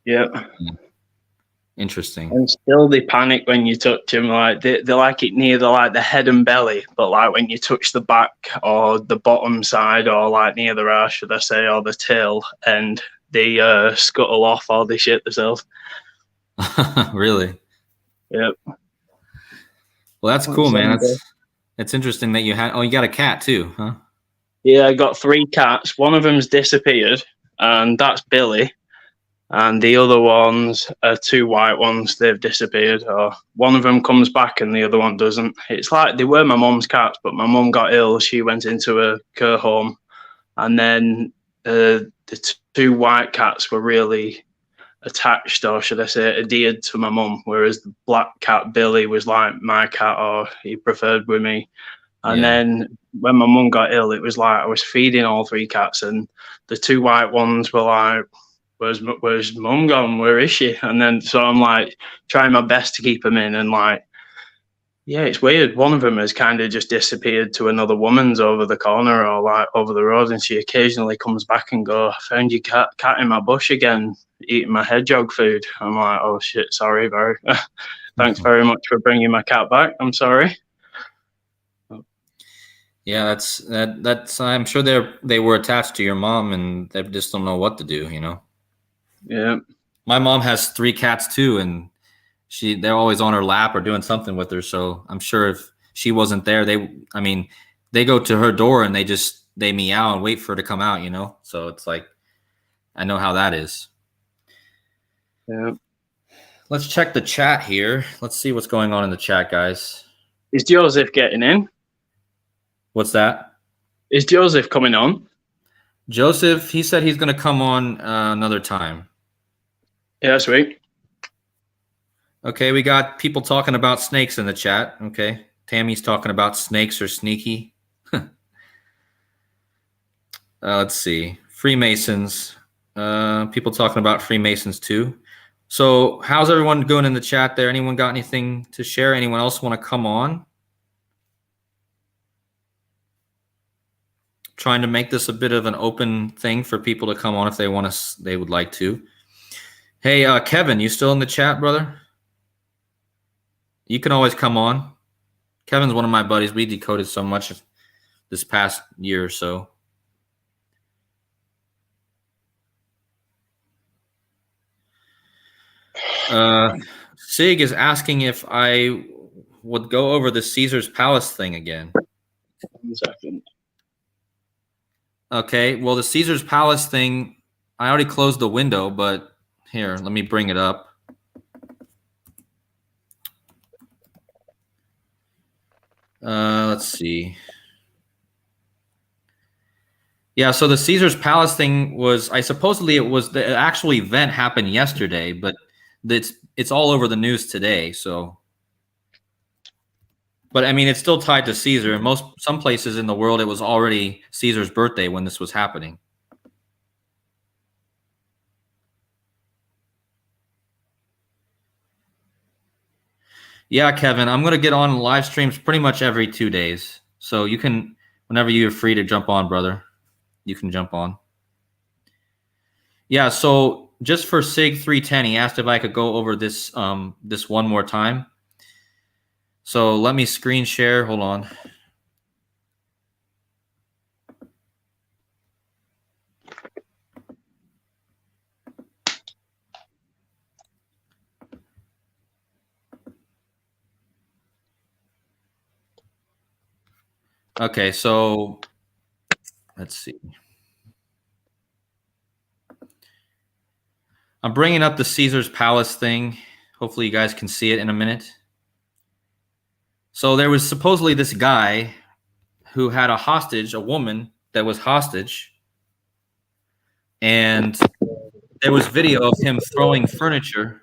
Yeah. Yeah. Interesting. And still they panic when you touch them. Like they like it near the head and belly, but like when you touch the back or the bottom side or like near the arse, should I say, or the tail, and they scuttle off or they shit themselves. Really? Yep. Well, that's cool, That's man. them. That's interesting that you had. Oh, you got a cat too, huh? Yeah, I got 3 cats. One of them's disappeared, and that's Billy. And the other ones are 2 white ones. They've disappeared. Or one of them comes back and the other one doesn't. It's like they were my mum's cats, but my mum got ill. She went into a care home, and then the 2 white cats were really attached, or should I say, adhered to my mum. Whereas the black cat Billy was like my cat, or he preferred with me. And Yeah. then when my mum got ill, it was like I was feeding all 3 cats, and the 2 white ones were like, "Where's mum gone? Where is she?" And then so I'm like trying my best to keep them in, and like, yeah, it's weird. One of them has kind of just disappeared to another woman's over the corner or like over the road, and she occasionally comes back and go, "I found your cat in my bush again, eating my hedgehog food." I'm like, "Oh shit, sorry, bro. Thanks very much for bringing my cat back. I'm sorry." Yeah, that's. I'm sure they were attached to your mom, and they just don't know what to do. Yeah. My mom has 3 cats too, and they're always on her lap or doing something with her. So I'm sure if she wasn't there, they go to her door and they meow and wait for her to come out. So it's like I know how that is. Yeah. Let's check the chat here. Let's see what's going on in the chat, guys. Is Joseph getting in? What's that? Is Joseph coming on? Joseph, he said he's going to come on another time. Yeah, sweet. Okay, we got people talking about snakes in the chat. Okay, Tammy's talking about snakes are sneaky. Let's see. Freemasons. People talking about Freemasons too. So how's everyone going in the chat there? Anyone got anything to share? Anyone else want to come on? Trying to make this a bit of an open thing for people to come on if they would like to. Hey, Kevin, you still in the chat, brother? You can always come on. Kevin's one of my buddies. We decoded so much this past year or so. Sig is asking if I would go over the Caesar's Palace thing again. 1 second. Okay, well, the Caesar's Palace thing, I already closed the window, but here, let me bring it up. Let's see. Yeah, so the Caesar's Palace thing was, I supposedly it was the actual event happened yesterday, but it's all over the news today. So, but I mean, it's still tied to Caesar. In some places in the world, it was already Caesar's birthday when this was happening. Yeah, Kevin, I'm gonna get on live streams pretty much every 2 days. So you can, whenever you're free to jump on, brother, you can jump on. Yeah, so just for Sig 310, he asked if I could go over this this one more time. So let me screen share. Hold on. Okay, so let's see. I'm bringing up the Caesar's Palace thing. Hopefully you guys can see it in a minute. So there was supposedly this guy who had a hostage, a woman that was hostage, and there was video of him throwing furniture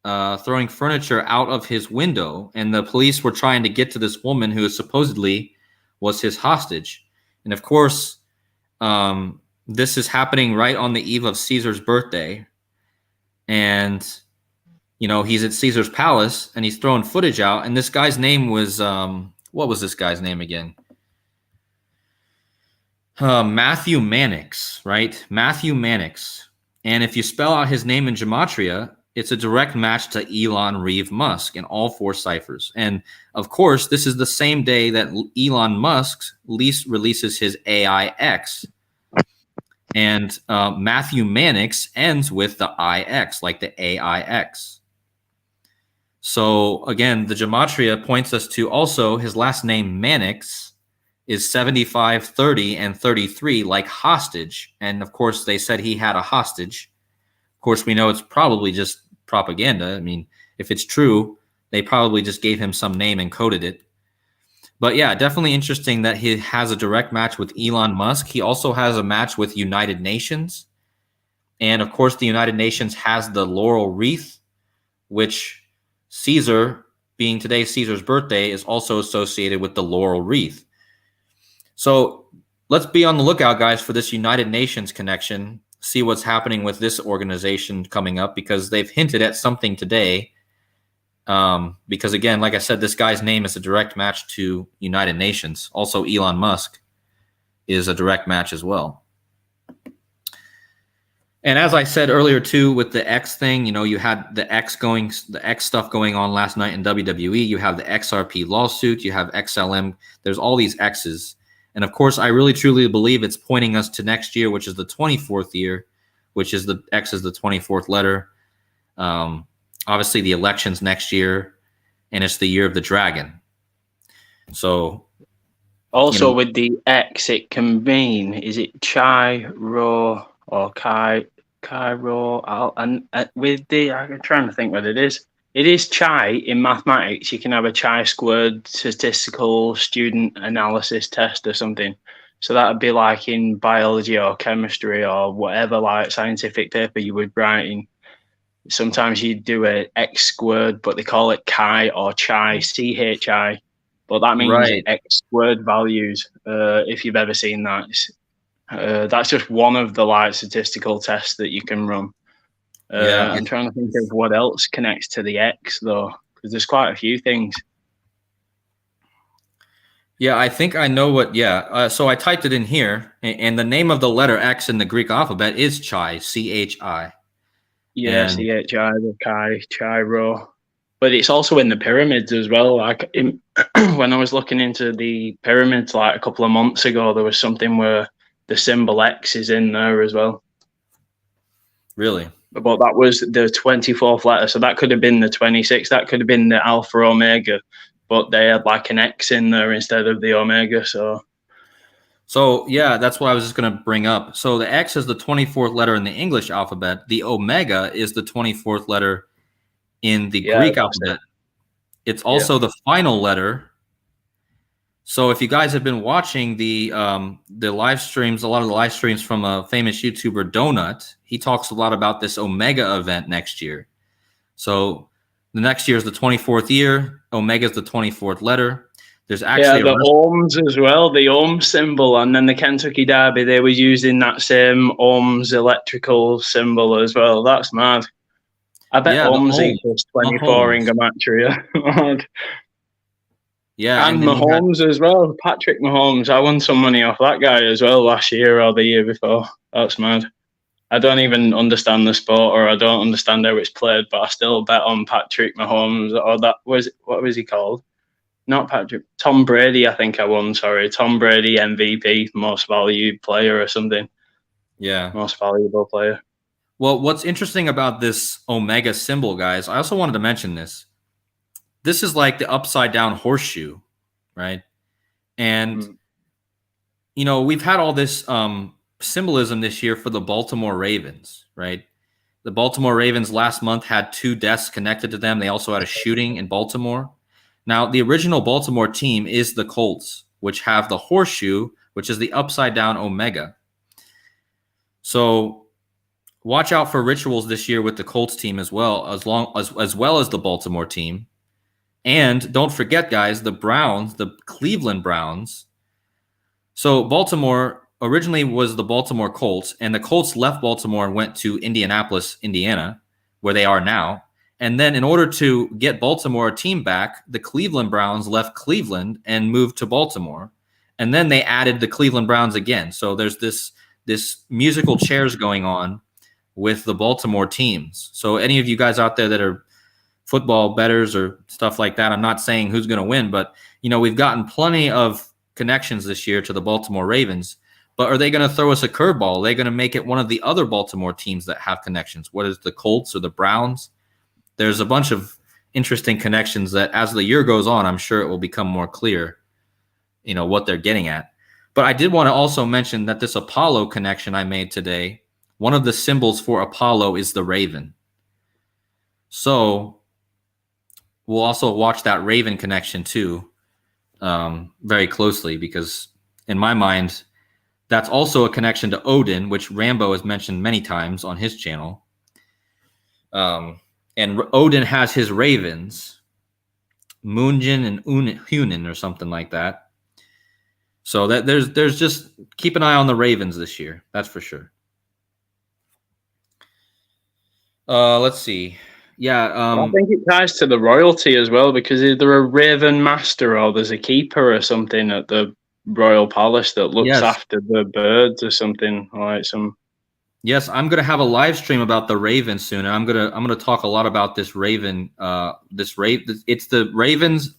out of his window, and the police were trying to get to this woman who supposedly was his hostage. And of course, this is happening right on the eve of Caesar's birthday, and he's at Caesar's Palace and he's throwing footage out. And this guy's name was what was this guy's name again? Matthew Mannix, right? Matthew Mannix. And if you spell out his name in gematria, it's a direct match to Elon Reeve Musk in all 4 ciphers. And of course, this is the same day that Elon Musk releases his AI X. And Matthew Mannix ends with the IX, like the AIX. So again, the gematria points us to also his last name Mannix is 75, 30, and 33, like hostage. And of course, they said he had a hostage. Of course, we know it's probably just propaganda. I mean, if it's true, they probably just gave him some name and coded it. But yeah, definitely interesting that he has a direct match with Elon Musk. He also has a match with United Nations. And of course, the United Nations has the laurel wreath, which Caesar, being today Caesar's birthday, is also associated with the laurel wreath. So let's be on the lookout, guys, for this United Nations connection. See what's happening with this organization coming up, because they've hinted at something today. Because again, like I said, this guy's name is a direct match to United Nations. Also, Elon Musk is a direct match as well. And as I said earlier too, with the X thing, you had the X stuff going on last night in WWE. You have the XRP lawsuit. You have XLM. There's all these X's. And of course, I really truly believe it's pointing us to next year, which is the 24th year, which is the X is the 24th letter. Obviously, the election's next year, and it's the year of the dragon. So, also with the X, it can mean, is it Chi Rho or Chi Rho? And with the, I'm trying to think what it is. It is Chi in mathematics. You can have a chi-squared statistical student analysis test or something. So that would be like in biology or chemistry or whatever, like scientific paper you would write in. Sometimes you do a X squared, but they call it chi or chi, CHI. But that means X squared values, if you've ever seen that. That's just one of the like statistical tests that you can run. I'm trying to think of what else connects to the X, though, because there's quite a few things. Yeah, I think I know what. So I typed it in here, and the name of the letter X in the Greek alphabet is Chi, CHI. Yeah, CHI, the Chi Rho. But it's also in the pyramids as well. Like when I was looking into the pyramids like a couple of months ago, there was something where the symbol X is in there as well. Really? But that was the 24th letter, so that could have been the 26th. That could have been the Alpha Omega, but they had like an X in there instead of the Omega. So yeah, that's what I was just going to bring up. So the X is the 24th letter in the English alphabet. The Omega is the 24th letter in the Greek alphabet. It's also the final letter. So if you guys have been watching the live streams, a lot of the live streams from a famous YouTuber Donut, he talks a lot about this Omega event next year. So the next year is the 24th year. Omega is the 24th letter. There's actually the ohms as well, the ohm symbol, and then the Kentucky Derby, they were using that same ohms electrical symbol as well. That's mad. I bet the ohms ohm, equals 24 in gematria. Yeah, And then you had, Mahomes as well, Patrick Mahomes. I won some money off that guy as well last year or the year before. That's mad. I don't even understand the sport, or I don't understand how it's played, but I still bet on Patrick Mahomes, or what was he called? Not Patrick, Tom Brady. I think I won. Sorry, Tom Brady MVP, most valued player or something. yeah. Most valuable player. Well, what's interesting about this Omega symbol, guys, I also wanted to mention this. This is like the upside down horseshoe, right? And, we've had all this symbolism this year for the Baltimore Ravens, right? The Baltimore Ravens last month had 2 deaths connected to them. They also had a shooting in Baltimore. Now, the original Baltimore team is the Colts, which have the horseshoe, which is the upside down Omega. So watch out for rituals this year with the Colts team as well as the Baltimore team. And don't forget, guys, the Browns, the Cleveland Browns. So Baltimore originally was the Baltimore Colts, and the Colts left Baltimore and went to Indianapolis, Indiana, where they are now. And then in order to get Baltimore a team back, the Cleveland Browns left Cleveland and moved to Baltimore. And then they added the Cleveland Browns again. So there's this musical chairs going on with the Baltimore teams. So any of you guys out there that are football bettors or stuff like that, I'm not saying who's going to win, but we've gotten plenty of connections this year to the Baltimore Ravens. But are they going to throw us a curveball? Are they going to make it one of the other Baltimore teams that have connections? What is the Colts or the Browns? There's a bunch of interesting connections that as the year goes on, I'm sure it will become more clear, what they're getting at. But I did want to also mention that this Apollo connection I made today, one of the symbols for Apollo is the raven. So we'll also watch that raven connection too, very closely, because in my mind, that's also a connection to Odin, which Rambo has mentioned many times on his channel. And Odin has his ravens, Moonjin and Hunin or something like that. So that there's just keep an eye on the Ravens this year. That's for sure. Let's see. Yeah. I think it ties to the royalty as well, because is there a Raven Master or there's a keeper or something at the Royal Palace that looks after the birds or something like some. Yes, I'm gonna have a live stream about the Raven soon, and I'm gonna talk a lot about this Raven. It's the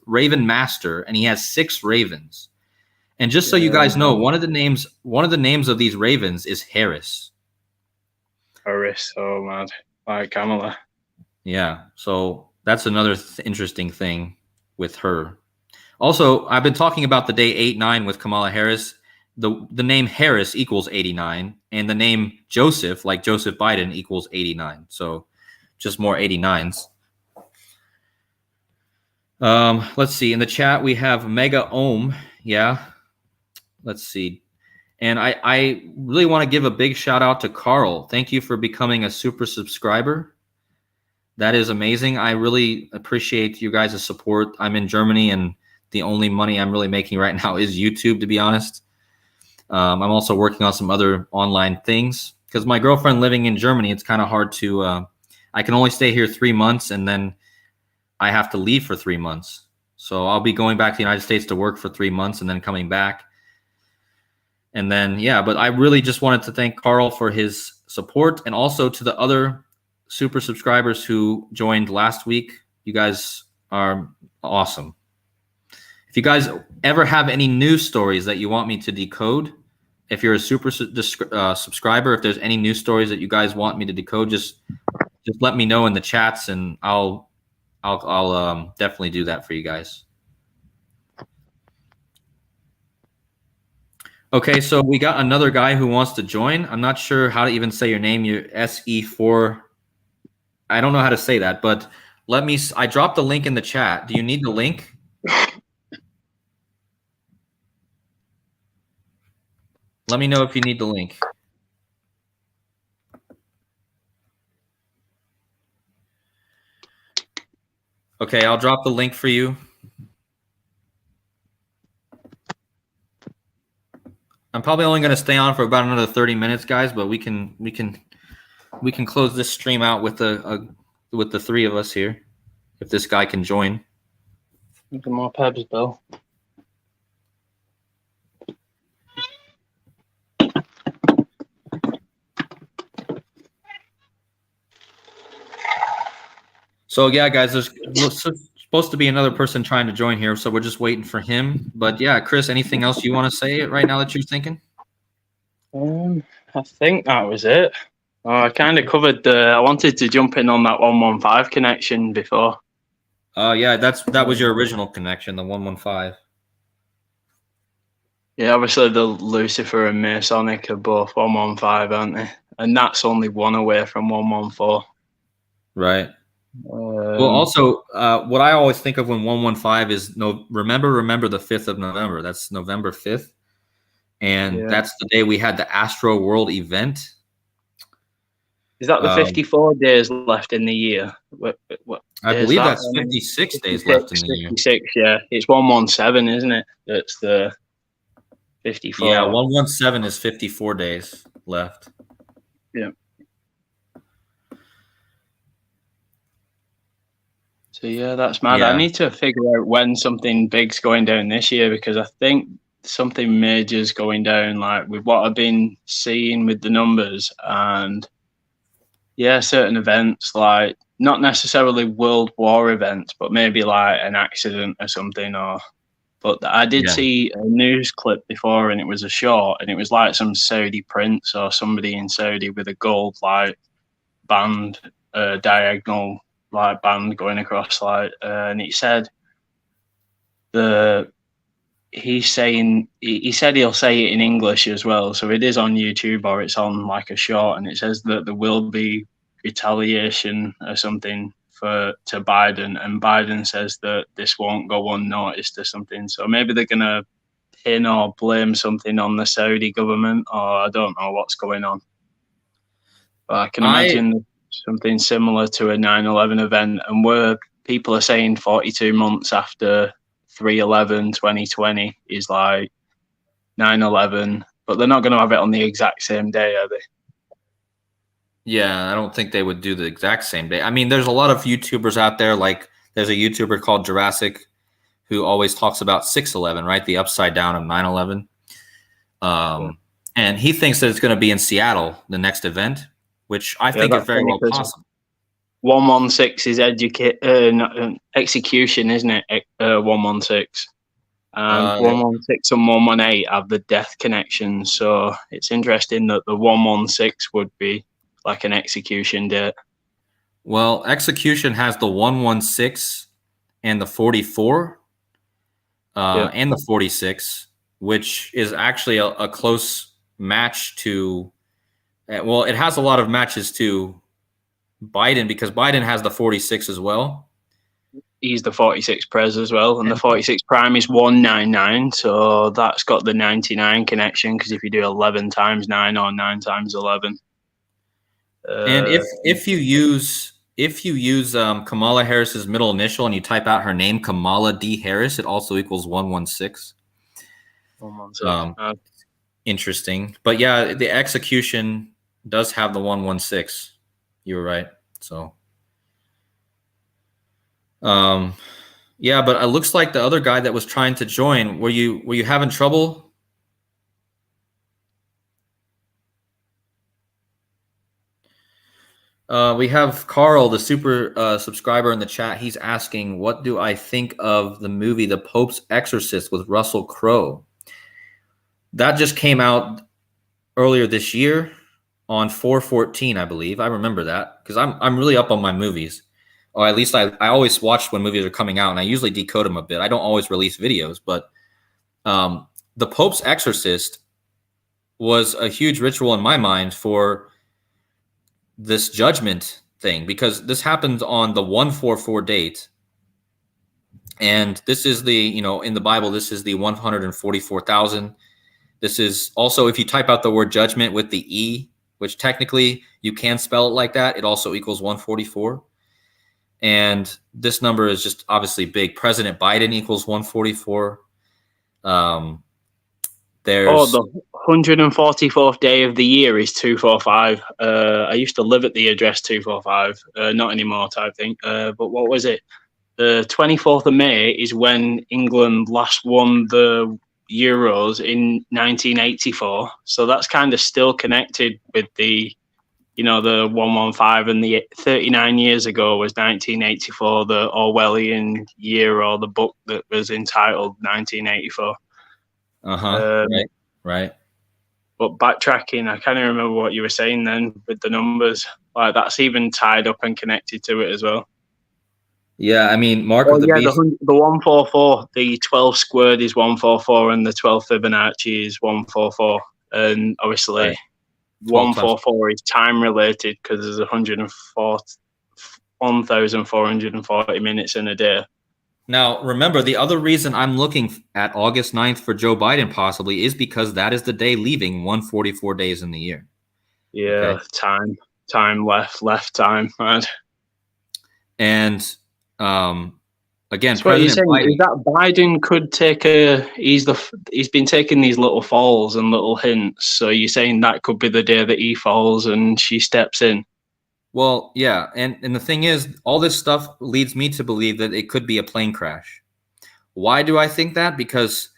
Raven Master, and he has 6 ravens. And just so you guys know, one of the names of these ravens is Harris. Harris, oh man, like Kamala. Yeah, so that's another interesting thing with her. Also, I've been talking about the day 8-9 with Kamala Harris. The name Harris equals 89, and the name Joseph, like Joseph Biden, equals 89. So just more 89s. Let's see. In the chat, we have Mega Ohm. Yeah. Let's see. And I really want to give a big shout out to Carl. Thank you for becoming a super subscriber. That is amazing. I really appreciate you guys' support. I'm in Germany, and the only money I'm really making right now is YouTube, to be honest. I'm also working on some other online things because my girlfriend living in Germany, it's kind of hard to, I can only stay here 3 months, and then I have to leave for 3 months. So I'll be going back to the United States to work for 3 months and then coming back. And then, yeah, but I really just wanted to thank Carl for his support, and also to the other super subscribers who joined last week. You guys are awesome. If you guys ever have any news stories that you want me to decode, if you're a super subscriber, if there's any news stories that you guys want me to decode, just let me know in the chats, and I'll definitely do that for you guys. Okay, so we got another guy who wants to join. I'm not sure how to even say your name. You're SE4. I don't know how to say that, but I dropped the link in the chat. Do you need the link? Let me know if you need the link. Okay, I'll drop the link for you. I'm probably only going to stay on for about another 30 minutes, guys, but we can close this stream out with the three of us here, if this guy can join. Look at more pebs, Bill. So yeah, guys, there's supposed to be another person trying to join here, so we're just waiting for him. But yeah, Chris, anything else you want to say right now that you're thinking? I think that was it. I kind of covered I wanted to jump in on that 115 connection before. Yeah, that was your original connection, the 115. Yeah, obviously the Lucifer and Masonic are both 115, aren't they? And that's only one away from 114. Right. Well, also, what I always think of when 115 is remember the 5th of November. That's November 5th. And that's the day we had the Astro World event. Is that the 54 days left in the year? I believe that's 56 days left in the year. 56, yeah. It's 117, isn't it? That's the 54. Yeah, 117 is 54 days left. Yeah. So yeah, that's mad. Yeah. I need to figure out when something big's going down this year, because I think something major's going down, like with what I've been seeing with the numbers, and yeah, certain events, like not necessarily world war events, but maybe like an accident or something. But I did see a news clip before, and it was a short, and it was like some Saudi prince or somebody in Saudi with a gold like band, diagonal like band going across, like, and he said he said he'll say it in English as well, so it is on YouTube or it's on like a short, and it says that there will be retaliation or something to Biden, and Biden says that this won't go unnoticed or something. So maybe they're gonna pin or blame something on the Saudi government, or I don't know what's going on. But I can imagine something similar to a 9/11 event, and where people are saying 42 months after 3/11/2020 is like 9/11, but they're not going to have it on the exact same day, are they? Yeah, I don't think they would do the exact same day. I mean, there's a lot of YouTubers out there, like there's a YouTuber called Jurassic who always talks about 6/11, right? The upside down of 9/11. And he thinks that it's going to be in Seattle, the next event, which I think is very well possible. 116 is execution, isn't it? 116. And 116 and 118 have the death connection. So it's interesting that the 116 would be like an execution date. Well, execution has the 116 and the 44 and the 46, which is actually a close match to, well, it has a lot of matches to Biden, because Biden has the 46 as well. He's the 46 Pres as well, and the 46 Prime is 199, so that's got the 99 connection, because if you do 11 times 9 or 9 times 11. And if you use Kamala Harris's middle initial and you type out her name, Kamala D. Harris, it also equals 116. 116. Interesting. But yeah, the execution does have the 116. You were right. So, yeah, but it looks like the other guy that was trying to join, were you having trouble? We have Carl, the super subscriber in the chat. He's asking, what do I think of the movie The Pope's Exorcist with Russell Crowe? That just came out earlier this year on 4/14, I believe. I remember that because I'm really up on my movies. Or at least I always watch when movies are coming out, and I usually decode them a bit. I don't always release videos, but The Pope's Exorcist was a huge ritual in my mind for this judgment thing, because this happens on the 144 date. And this is the, in the Bible, this is the 144,000. This is also, if you type out the word judgment with the E, which technically you can spell it like that, it also equals 144. And this number is just obviously big. President Biden equals 144. There's the 144th day of the year is 245. I used to live at the address 245, not anymore type thing. But what was it? The 24th of May is when England last won the Euros in 1984. So that's kind of still connected with the, the 115, and the 39 years ago was 1984, the Orwellian year, or the book that was entitled 1984. Right. But backtracking, I can't even remember what you were saying then with the numbers. Like, that's even tied up and connected to it as well. Yeah, I mean, Mark of the Beast. The 144, the 12 squared is 144, and the 12 Fibonacci is 144. And obviously, right. 144 is time related because there's 1,440 minutes in a day. Now, remember, the other reason I'm looking at August 9th for Joe Biden possibly is because that is the day leaving 144 days in the year. Yeah, okay. Time left time. Right. And again, so what you're saying Biden, is that Biden could take he's been taking these little falls and little hints. So you're saying that could be the day that he falls and she steps in? Well, yeah, and the thing is, all this stuff leads me to believe that it could be a plane crash. Why do I think that? Because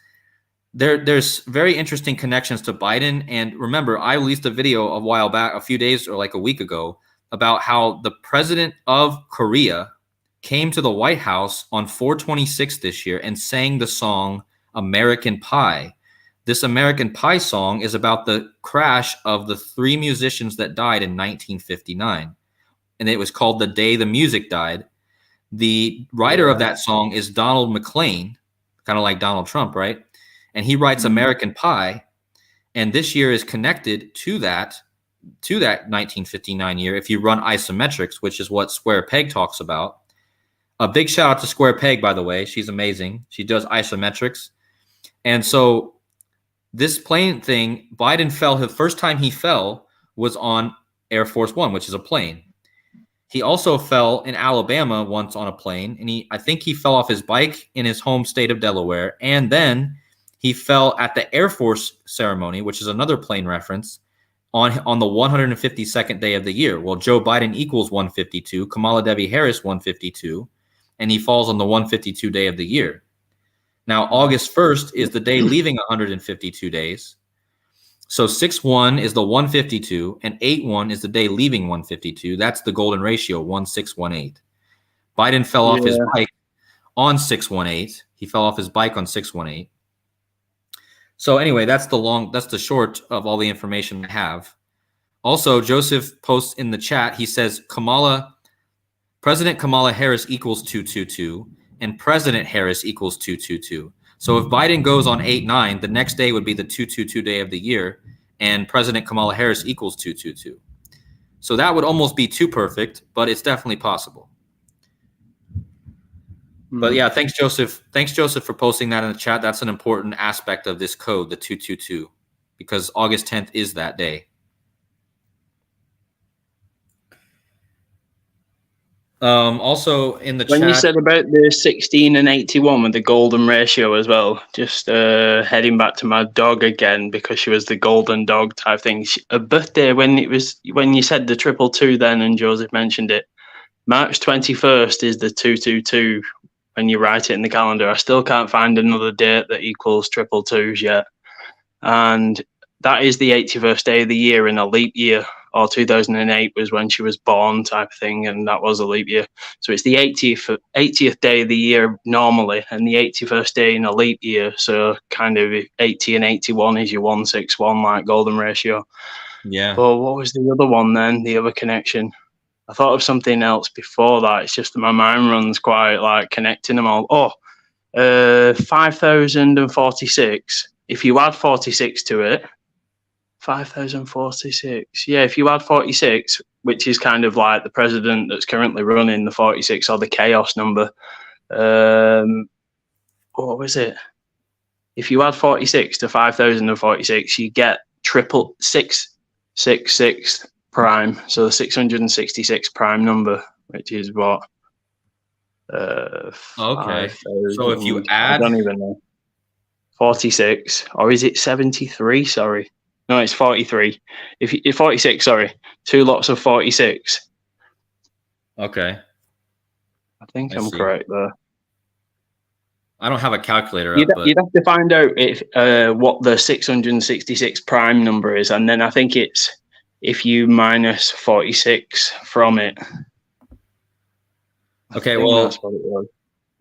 there's very interesting connections to Biden. And remember, I released a video a while back, a few days or like a week ago, about how the president of Korea came to the White House on 4/26 this year and sang the song American Pie. This American Pie song is about the crash of the 3 musicians that died in 1959. And it was called The Day the Music Died. The writer of that song is Donald McLean, kind of like Donald Trump, right? And he writes American Pie. And this year is connected to that 1959 year. If you run isometrics, which is what Square Peg talks about. A big shout out to Square Peg, by the way. She's amazing. She does isometrics. And so this plane thing, Biden fell. The first time he fell was on Air Force One, which is a plane. He also fell in Alabama once on a plane, and I think he fell off his bike in his home state of Delaware, and then he fell at the Air Force ceremony, which is another plane reference, on the 152nd day of the year. Well, Joe Biden equals 152, Kamala Devi Harris 152, and he falls on the 152 day of the year. Now, August 1st is the day leaving 152 days. So 6-1 is the 152, and 8-1 is the day leaving 152. That's the golden ratio, 1-6-1-8. Biden fell off his bike on 6-1-8. He fell off his bike on 6-1-8. So anyway, that's the short of all the information I have. Also, Joseph posts in the chat, he says President Kamala Harris equals 222, and President Harris equals 222. So if Biden goes on 8-9, the next day would be the 222 day of the year, and President Kamala Harris equals 222. So that would almost be too perfect, but it's definitely possible. But yeah, thanks, Joseph. Thanks, Joseph, for posting that in the chat. That's an important aspect of this code, the 222, because August 10th is that day. Also in the chat, when you said about the 16 and 81 with the golden ratio as well, just heading back to my dog again, because she was the golden dog type thing. A birthday when you said the 222 then, and Joseph mentioned it, March 21st is the 222 when you write it in the calendar. I still can't find another date that equals 222s yet, and that is the 81st day of the year in a leap year. Or 2008 was when she was born type of thing, and that was a leap year. So it's the 80th day of the year normally, and the 81st day in a leap year. So kind of 80 and 81 is your 1-6-1 like golden ratio. Yeah. But what was the other one then? The other connection? I thought of something else before that. It's just that my mind runs quite like connecting them all. 5,046. If you add 46 to it, 5,046. Yeah, if you add 46, which is kind of like the president that's currently running the 46 or the chaos number. What was it? if you add 46 to 5046, you get 666 prime. So the 666 prime number, which is what? Okay. So if you 5,000. I add, don't even know. 46, or is it 73? Sorry. No, it's 43. If 46, sorry, 2 lots of 46. okay, I think I I'm see. correct there. I don't have a calculator You'd, up, but you'd have to find out if what the 666 prime number is, and then I think it's if you minus 46 from it. okay. I think that's Well, what it was.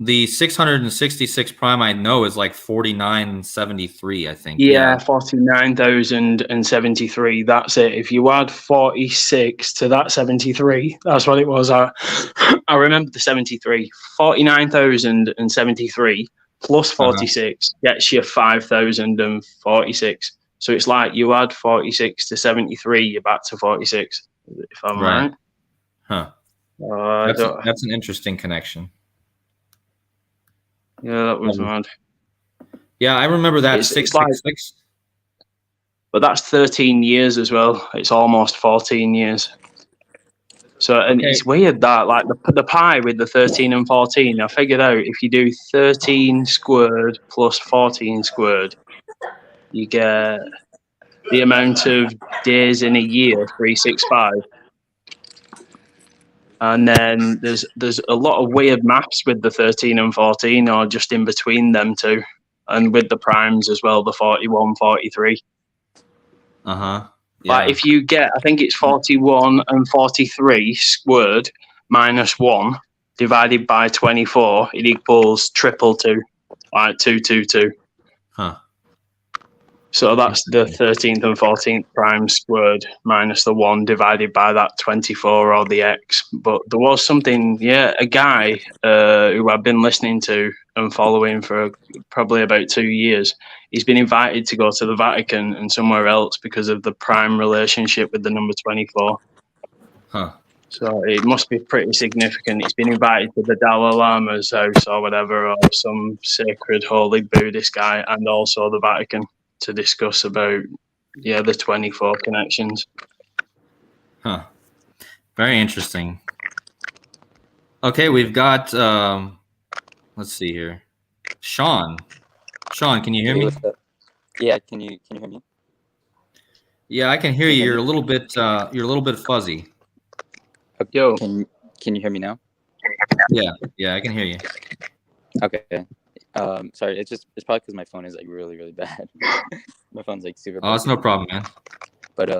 the 666 prime I know is like 4973. I think. Yeah, Yeah. 49,073. That's it. If you add 46 to that 73, that's what it was. I remember the 73. 49,073 plus Uh-huh. 46 gets you 5,046. So it's like you add 46 to 73, you're back to 46, if I'm Right. right. Huh. I don't, That's an interesting connection. yeah, that was mad. Yeah, I remember that It's like, 666. but that's 13 years as well. It's almost 14 years. So, and Okay. it's weird that, like, the pi with the 13 and 14, I figured out if you do 13 squared plus 14 squared, you get the amount of days in a year, 365. And then there's a lot of weird maths with the 13 and 14, or just in between them two. And with the primes as well, the 41, 43. Uh-huh. Like, Yeah. if you get, I think it's 41 and 43 squared minus 1 divided by 24, it equals triple two, like 222. Huh. So that's the Interesting. 13th and 14th prime squared minus the 1 divided by that 24 or the x. But there was something, yeah, a guy who I've been listening to and following for probably about 2 years. He's been invited to go to the Vatican and somewhere else because of the prime relationship with the number 24. Huh. So it must be pretty significant. He's been invited to the Dalai Lama's house or whatever, or some sacred holy Buddhist guy, and also the Vatican to discuss about, yeah, the 24 connections. Huh. Very interesting. Okay, we've got let's see here. Sean. Sean, can you hear Hey, me? what's up? Yeah, can you hear me? Yeah, I can hear Can you. you hear You're a me? little bit fuzzy. Yo, Can you hear me now? Yeah, I can hear you. Okay. Sorry, it's probably because my phone is like really bad. My phone's like super Oh, it's buggy. no problem, man. But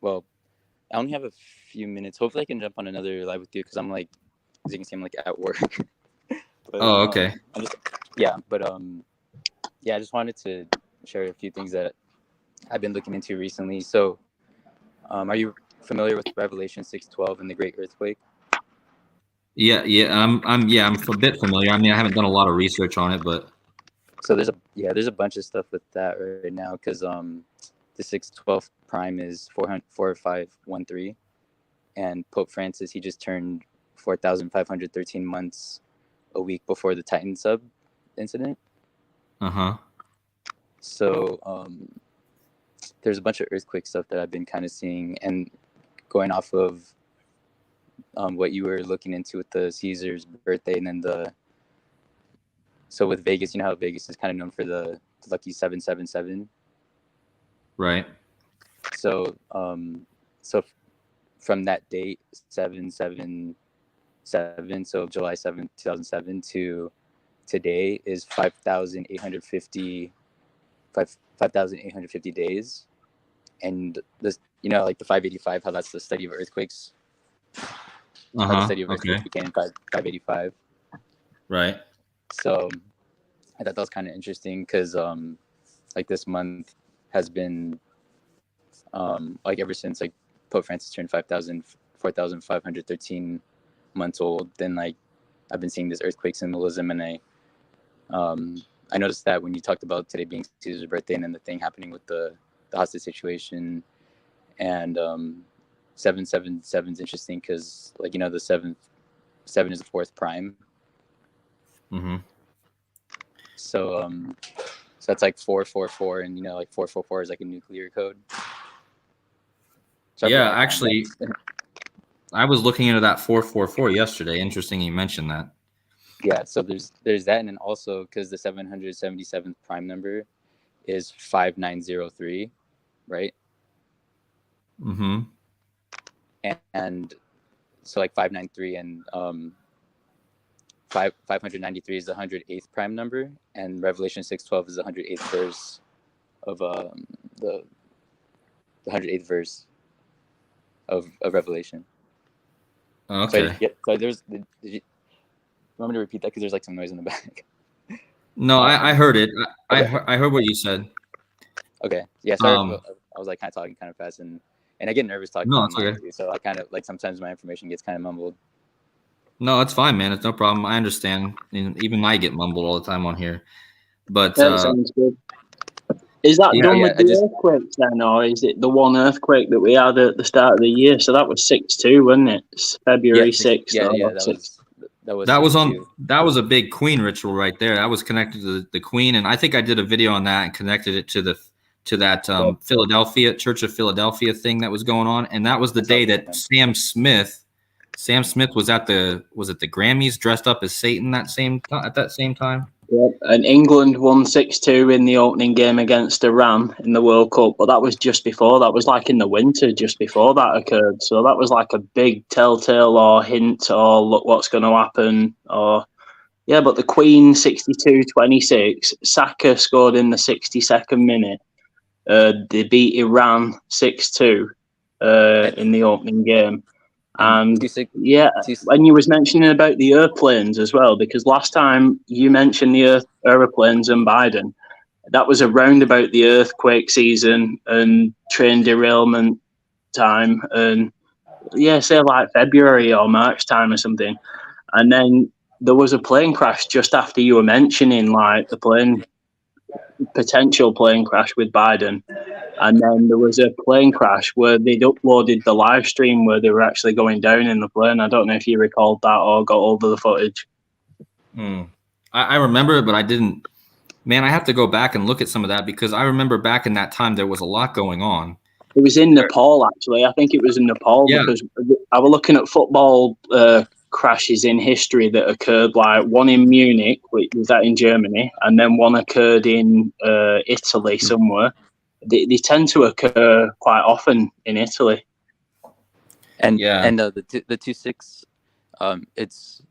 well, I only have a few minutes. Hopefully, I can jump on another live with you because I'm like, as you can see, I'm like at work. But, Oh, okay. I just wanted to share a few things that I've been looking into recently. So, are you familiar with Revelation 6:12 and the Great Earthquake? Yeah, I'm a bit familiar. I mean, I haven't done a lot of research on it, but So there's a bunch of stuff with that right now because the 612 prime is 4513, and Pope Francis, he just turned 4,513 months a week before the Titan sub incident. uh-huh. So there's a bunch of earthquake stuff that I've been kind of seeing, and going off of what you were looking into with the Caesar's birthday, and then so with Vegas, you know how Vegas is kind of known for the lucky 777. Right. So from that date 777, so July 7th 2007 to today is 5,850 days. And this, like the 585, how that's the study of earthquakes, how the study of earthquakes Okay. began in 585. Right. So I thought that was kind of interesting because like this month has been like ever since like Pope Francis turned 4,513 months old, then like I've been seeing this earthquake symbolism, and I noticed that when you talked about today being Caesar's birthday and then the thing happening with the hostage situation, and 777 is interesting because like the seven is the fourth prime. Mm-hmm. So So that's like 444, and like 444 is like a nuclear code. Sorry for Yeah, that actually, context. I was looking into that 444 yesterday. Interesting you mentioned that. Yeah, so there's that, and then also because the 777th prime number is 5903, right? Mm-hmm. And so like 593 and 593 is the 108th prime number, and Revelation 6:12 is the 108th verse of the 108th verse of Revelation. Okay. So there's did you want me to repeat that because there's like some noise in the back? No, I heard it. Okay. I heard what you said. Okay. Yeah. Sorry, Um, I was like kind of talking kind of fast, and I get nervous talking no, it's online okay. too, so I kind of like sometimes my information gets kind of mumbled. No, it's fine, man. It's no problem. I understand. Even I get mumbled all the time on here. But That sounds good. Is that yeah, done yeah, with the earthquakes then, or is it the one earthquake that we had at the start of the year? So that was 6/2, wasn't it? It's February 6th. Yeah, or that 6th. was that was 6/2. that was a big Queen ritual right there. That was connected to the Queen, and I think I did a video on that and connected it to that Philadelphia Church of Philadelphia thing that was going on, and that was the day that Sam Smith was at the Grammys dressed up as Satan at that same time. Yep. And England won 6/2 in the opening game against Iran in the World Cup, but that was just before. That was like in the winter, just before that occurred. So that was like a big telltale or hint or look what's going to happen. Or yeah, but the Queen 62-26, Saka scored in the 62nd minute. They beat Iran 6/2 in the opening game. And yeah, when you was mentioning about the airplanes as well, because last time you mentioned the airplanes and Biden, that was around about the earthquake season and train derailment time, and yeah, say like February or March time or something. And then there was a plane crash just after you were mentioning like the potential plane crash with Biden. And then there was a plane crash where they'd uploaded the live stream where they were actually going down in the plane. I don't know if you recalled that or got hold of the footage. I remember it, but I didn't. Man, I have to go back and look at some of that because I remember back in that time there was a lot going on. It was in Nepal, actually. I think it was in Nepal because I was looking at football crashes in history that occurred, like one in Munich, which was that in Germany, and then one occurred in Italy somewhere. They tend to occur quite often in Italy. And the 26, it's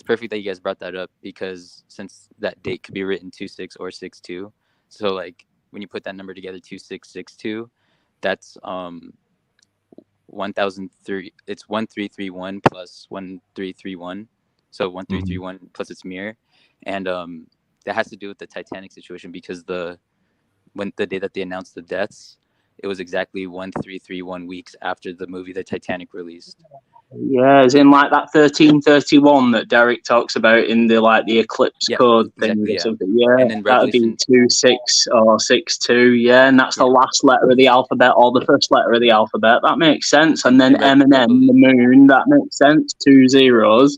perfect that you guys brought that up because since that date could be written 26 or 62, so like when you put that number together 2662, that's 1003. It's 1331 plus 1331, so 1331 plus its mirror, and that has to do with the Titanic situation because the day that they announced the deaths, it was exactly 1331 weeks after the movie The Titanic released. Yeah, as in like that 1331 that Derek talks about in the eclipse code thing or something. Yeah, and then that'd be 26 or 62. Yeah, and that's the last letter of the alphabet or the first letter of the alphabet. That makes sense. And then M&M, the moon, that makes sense. 2 zeros.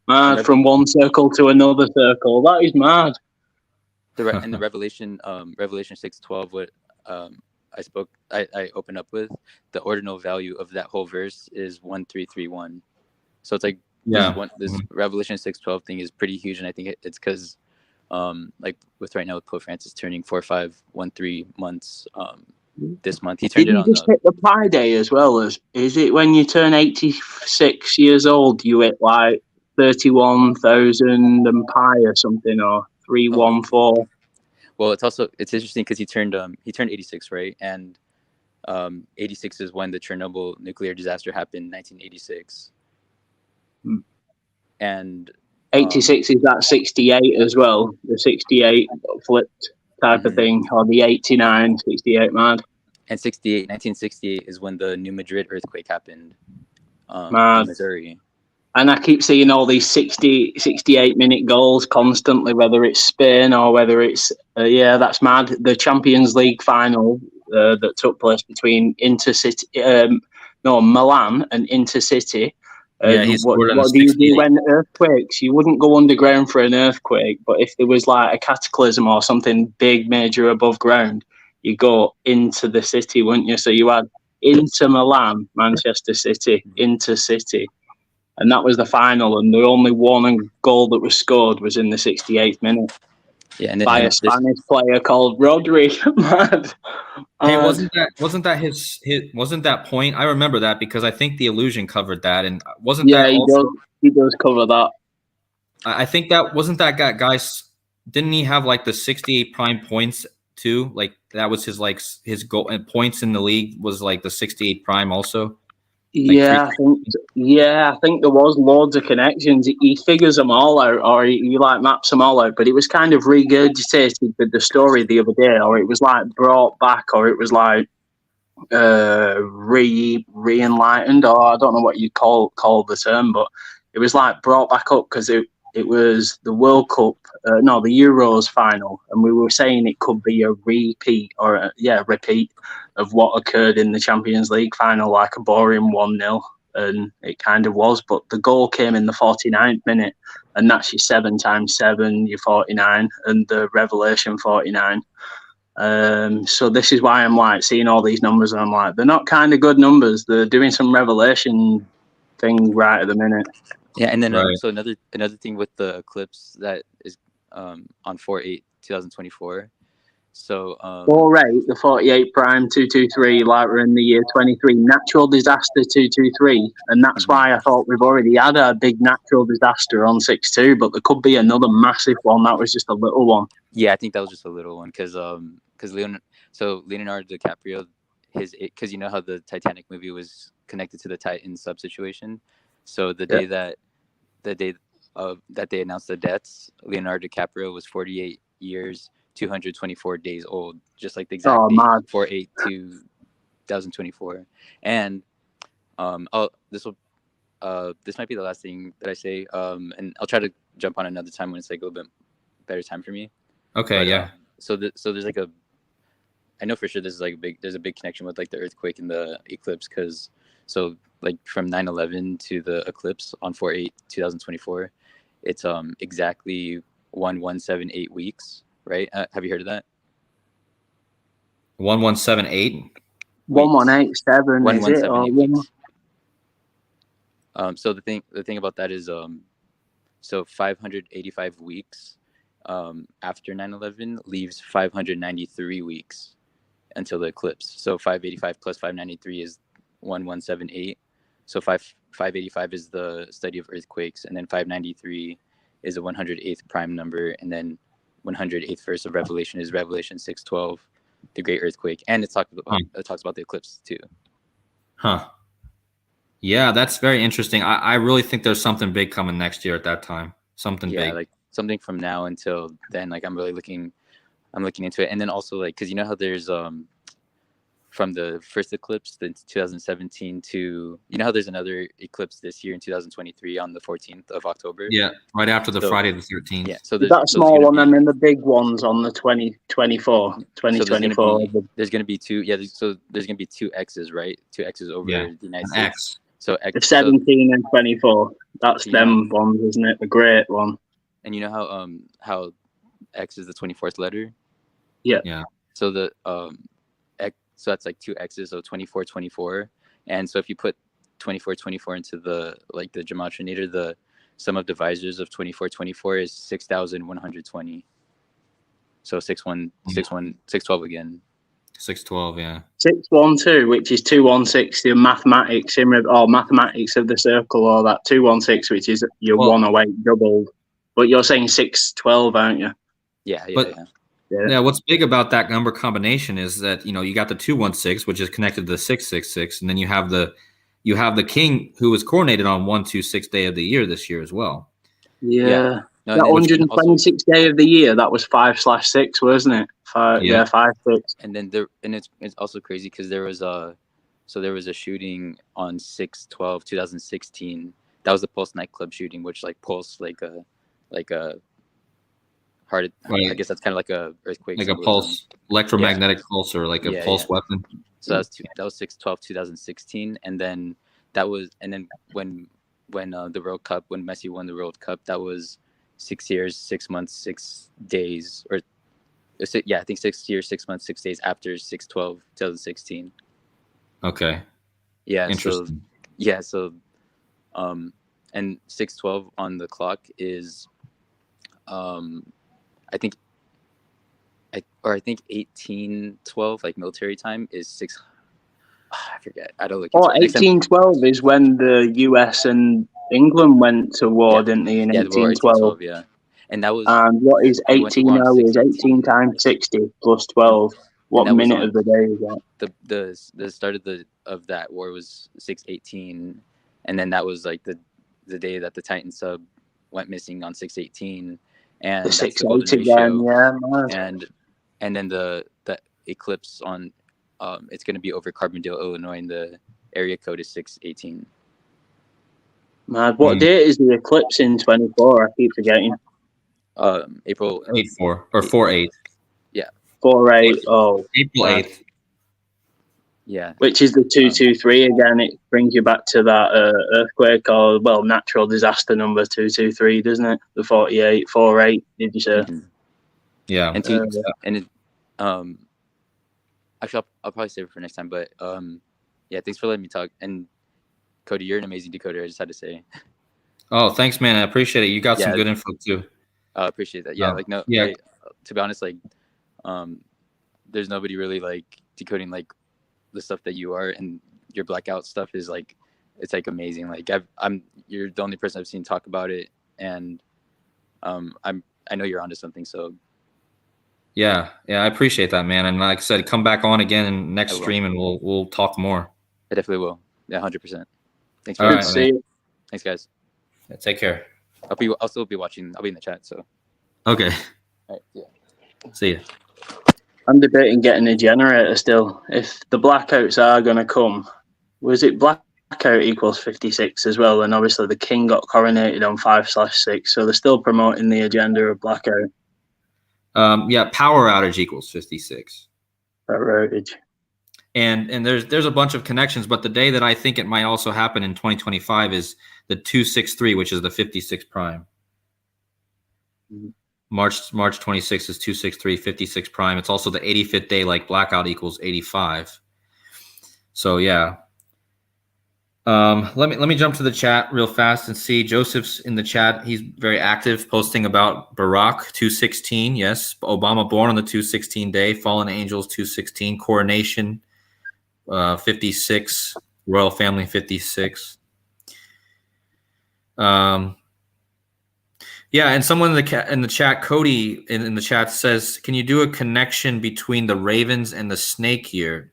Mad, from one circle to another circle. That is mad. And the Revelation 6:12, what I open up with, the ordinal value of that whole verse is 1331. So it's like this Revelation 6:12 thing is pretty huge, and I think it's because like with right now with Pope Francis turning 4513 months this month, he turned it on. Did you just hit the Pi Day as well? Is it when you turn 86 years old you hit like 31,000 and pi or something, or 314? Well, it's interesting because he turned 86, right? And 86 is when the Chernobyl nuclear disaster happened, 1986. And 86 is that 68 as well, the 68 flipped type of thing, or the 89, 68 mad. And 1968 is when the New Madrid earthquake happened in Missouri. And I keep seeing all these 68-minute goals constantly, whether it's Spain or whether it's, that's mad. The Champions League final that took place between Milan and Intercity, Yeah, he scored in the What do you do 68. when earthquakes? You wouldn't go underground for an earthquake, but if there was like a cataclysm or something big, major above ground, you go into the city, wouldn't you? So you had Inter Milan, Manchester City, Inter City, and that was the final. And the only one goal that was scored was in the 68th minute Yeah, by a Spanish player called Rodri. Mad. Hey, wasn't that his wasn't that point? I remember that because I think the Illusion covered that, and wasn't Yeah, that also? he does cover that. I think that wasn't that guys. Didn't he have like the 68 prime points too? Like that was his goal and points in the league was like the 68 prime also. Like Yeah, I think there was loads of connections. He figures them all out, or he like maps them all out. But it was kind of regurgitated with the story the other day, or it was like brought back, or it was like re-enlightened, or I don't know what you call the term, but it was like brought back up because it was the World Cup, no, the Euros final, and we were saying it could be a repeat or repeat of what occurred in the Champions League final, like a boring 1-0, and it kind of was. But the goal came in the 49th minute, and that's your 7 times 7, your 49, and the revelation 49. So this is why I'm like seeing all these numbers, and I'm like, they're not kind of good numbers. They're doing some revelation thing right at the minute. Yeah, and then Right. so another thing with the eclipse that is on 4/8/2024. So 4/8, the 48 prime 223, like we're in the year 23, natural disaster 223, and that's why I thought we've already had a big natural disaster on 6/2, but there could be another massive one. That was just a little one. Yeah, I think that was just a little one because Leonardo DiCaprio, because you know how the Titanic movie was connected to the Titan sub situation. So the day that they announced the deaths, Leonardo DiCaprio was 48 years, 224 days old, just like the exact date, 4/8/2024. And this might be the last thing that I say, and I'll try to jump on another time when it's like a little bit better time for me. Okay, But, yeah. So there's like I know for sure this is like there's a big connection with like the earthquake and the eclipse, because so like from 9/11 to the eclipse on 4/8/2024, it's exactly 1178 weeks, right? Have you heard of that? 1178. 1187, is it? 1178 weeks. So the thing about that is so 585 weeks after 9/11 leaves 593 weeks until the eclipse. So 585 plus 593 is 1178. So 585 is the study of earthquakes, and then 593 is a 108th prime number, and then 108th verse of Revelation is Revelation 6:12, the great earthquake, and it talks about the eclipse too. Huh. Yeah, that's very interesting. I really think there's something big coming next year at that time. Something big. Yeah, like something from now until then. Like I'm looking into it, and then also like because you know how there's from the first eclipse in 2017 to you know how there's another eclipse this year in 2023 on the 14th of October. Yeah, right after the Friday the 13th. Yeah, so that small one and then the big ones on the 2024. So there's going to be two. Yeah, so there's going to be two X's, right? Two X's over the United States. X. So X, 17 and 24. That's them ones, isn't it? The great one. And you know how X is the 24th letter? Yeah. Yeah. So the X, so that's like two X's, so 24/24. And so if you put 24/24 into the Gematrinator, the sum of divisors of 24/24 is 6,120. So 612 again. 612, yeah. 612, which is 216 in mathematics mathematics of the circle, or that 216, which is your 108 doubled. But you're saying 612, aren't you? Yeah. Yeah, what's big about that number combination is that you got the 216, which is connected to the 666, and then you have the king who was coronated on 126 day of the year this year as well. Yeah. That 126th day of the year, that was 5/6, wasn't it? 5/6. And then it's also crazy because there was a shooting on 6/12/2016. That was the Pulse nightclub shooting, which like Pulse like a heart. Right. I guess that's kind of like a earthquake, like a pulse, electromagnetic pulse, or like a pulse weapon. So that was 6/12/2016, and then when when the World Cup, when Messi won the World Cup, that was 6 years, 6 months, 6 days, or yeah, I think 6 years, 6 months, 6 days after 6/12, 2016. Okay. Yeah. Interesting. And 6/12 on the clock is, I think 1812, like military time, is 6. I forget. I don't look into it. 1812 is when the US and England went to war, didn't they, in the war 1812? 1812, yeah. And that was. And what is we went to war on 18 is 18 6/18. times 60 plus 12. What minute of the day is that? The start of that war was 6/18, and then that was like the day that the Titan sub went missing on 6/18, and The that's 6 the golden 8 again, ratio. yeah, man. And then the eclipse on it's going to be over Carbondale, Illinois, and the area code is 6/18. Mad. What date is the eclipse in 24? I keep forgetting. April 8/4 or 4/8. Yeah. 4/8. Oh, April 8th. Yeah. Which is the 223 again. It brings you back to that earthquake or, well, natural disaster number 223, doesn't it? The 48. Did you say? Mm-hmm. Yeah. Actually, I'll probably save it for next time. But yeah, thanks for letting me talk. And Cody, you're an amazing decoder. I just had to say. Oh, thanks, man. I appreciate it. You got some good info too. I appreciate that. Yeah, to be honest, like, there's nobody really like decoding like the stuff that you are, and your blackout stuff is like, it's like amazing. Like you're the only person I've seen talk about it, and I know you're onto something. So yeah, I appreciate that, man. And like I said, come back on again in next stream, and we'll talk more. I definitely will. Yeah, 100%. Thanks. Good to see you. Thanks, guys. Yeah, take care. I'll still be watching. I'll be in the chat. So okay. All right. Yeah. See you. I'm debating getting a generator still. If the blackouts are going to come, was it blackout equals 56 as well? And obviously the king got coronated on 5/6, so they're still promoting the agenda of blackout. Yeah, power outage equals 56. Power outage. And there's a bunch of connections, but the day that I think it might also happen in 2025 is the 263, which is the 56 prime. Mm-hmm. March 26th is 263, 56 prime. It's also the 85th day, like blackout equals 85. So yeah. Let me jump to the chat real fast and see. Joseph's in the chat. He's very active, posting about Barack 216. Yes, Obama born on the 216 day. Fallen Angels 216. Coronation 56. Royal Family 56. Yeah, and someone in the chat, Cody in the chat says, "Can you do a connection between the Ravens and the snake here?"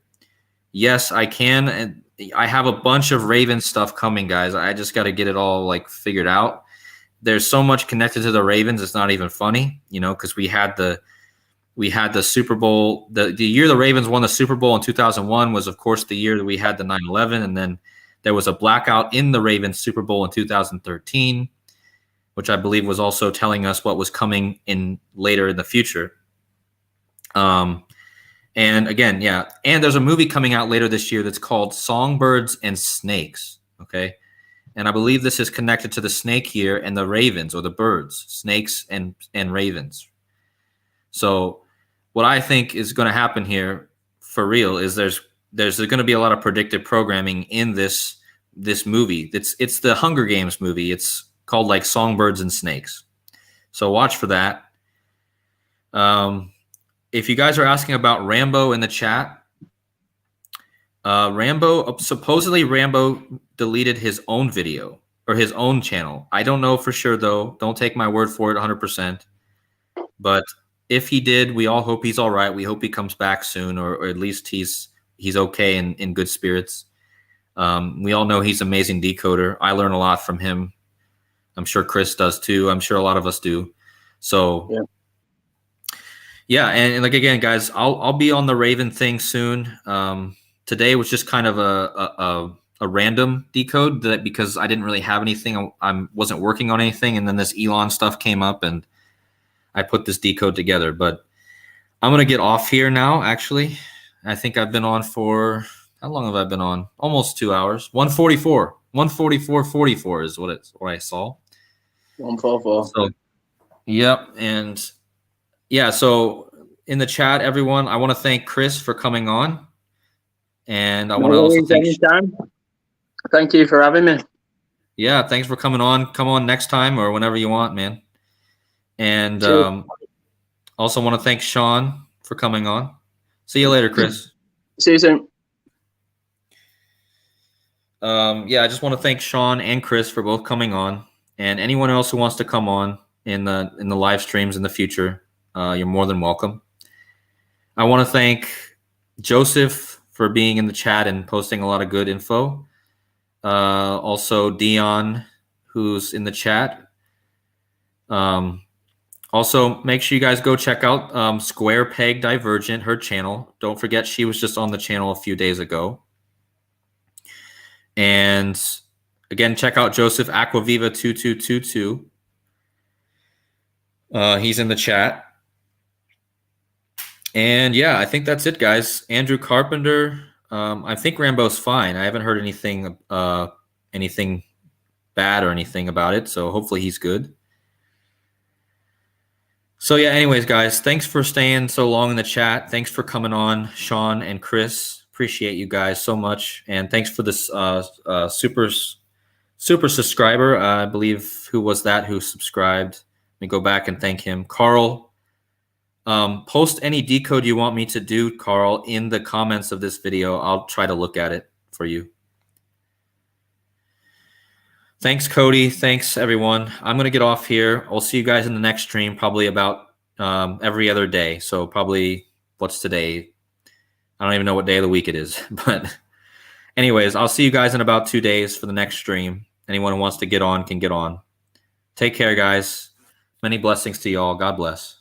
Yes, I can, and I have a bunch of Raven stuff coming, guys. I just got to get it all like figured out. There's so much connected to the Ravens, it's not even funny, because we had the Super Bowl. The year the Ravens won the Super Bowl in 2001 was, of course, the year that we had the 9/11, and then there was a blackout in the Ravens Super Bowl in 2013. Which I believe was also telling us what was coming in later in the future. And again, yeah. And there's a movie coming out later this year that's called Songbirds and Snakes. Okay. And I believe this is connected to the snake here and the ravens, or the birds, snakes and ravens. So what I think is going to happen here for real is there's going to be a lot of predictive programming in this movie. It's the Hunger Games movie. It's called like Songbirds and Snakes. So watch for that. If you guys are asking about Rambo in the chat, supposedly Rambo deleted his own video or his own channel. I don't know for sure though. Don't take my word for it 100%. But if he did, we all hope he's all right. We hope he comes back soon, or at least he's okay and in good spirits. We all know he's an amazing decoder. I learn a lot from him. I'm sure Chris does too. I'm sure a lot of us do. So yeah. And like, again, guys, I'll be on the Raven thing soon. Today was just kind of a random decode because I didn't really have anything. I wasn't working on anything. And then this Elon stuff came up and I put this decode together, but I'm going to get off here now. Actually, I think I've been on for, how long have I been on? Almost 2 hours, 144. 144.44 is what I saw. 144. So, yep, and yeah. So in the chat, everyone, I want to thank Chris for coming on, and I No want to also worries, thank. anytime. Thank you for having me. Yeah, thanks for coming on. Come on next time or whenever you want, man. And also want to thank Sean for coming on. See you later, Chris. See you soon. Yeah, I just want to thank Sean and Chris for both coming on, and anyone else who wants to come on in the live streams in the future, you're more than welcome. I want to thank Joseph for being in the chat and posting a lot of good info. Also Dion, who's in the chat. Also, make sure you guys go check out Square Peg Divergent, her channel. Don't forget she was just on the channel a few days ago. And again, check out Joseph Aquaviva 2222. He's in the chat. And yeah, I think that's it, guys. Andrew Carpenter. I think Rambo's fine. I haven't heard anything bad or anything about it, so hopefully he's good. So yeah, anyways, guys, thanks for staying so long in the chat. Thanks for coming on, Sean and Chris. Appreciate you guys so much. And thanks for this super subscriber. I believe, who was that who subscribed? Let me go back and thank him. Carl. Post any decode you want me to do, Carl, in the comments of this video. I'll try to look at it for you. Thanks, Cody. Thanks, everyone. I'm going to get off here. I'll see you guys in the next stream, probably about every other day. So probably, what's today? I don't even know what day of the week it is. But anyways, I'll see you guys in about 2 days for the next stream. Anyone who wants to get on can get on. Take care, guys. Many blessings to you all. God bless.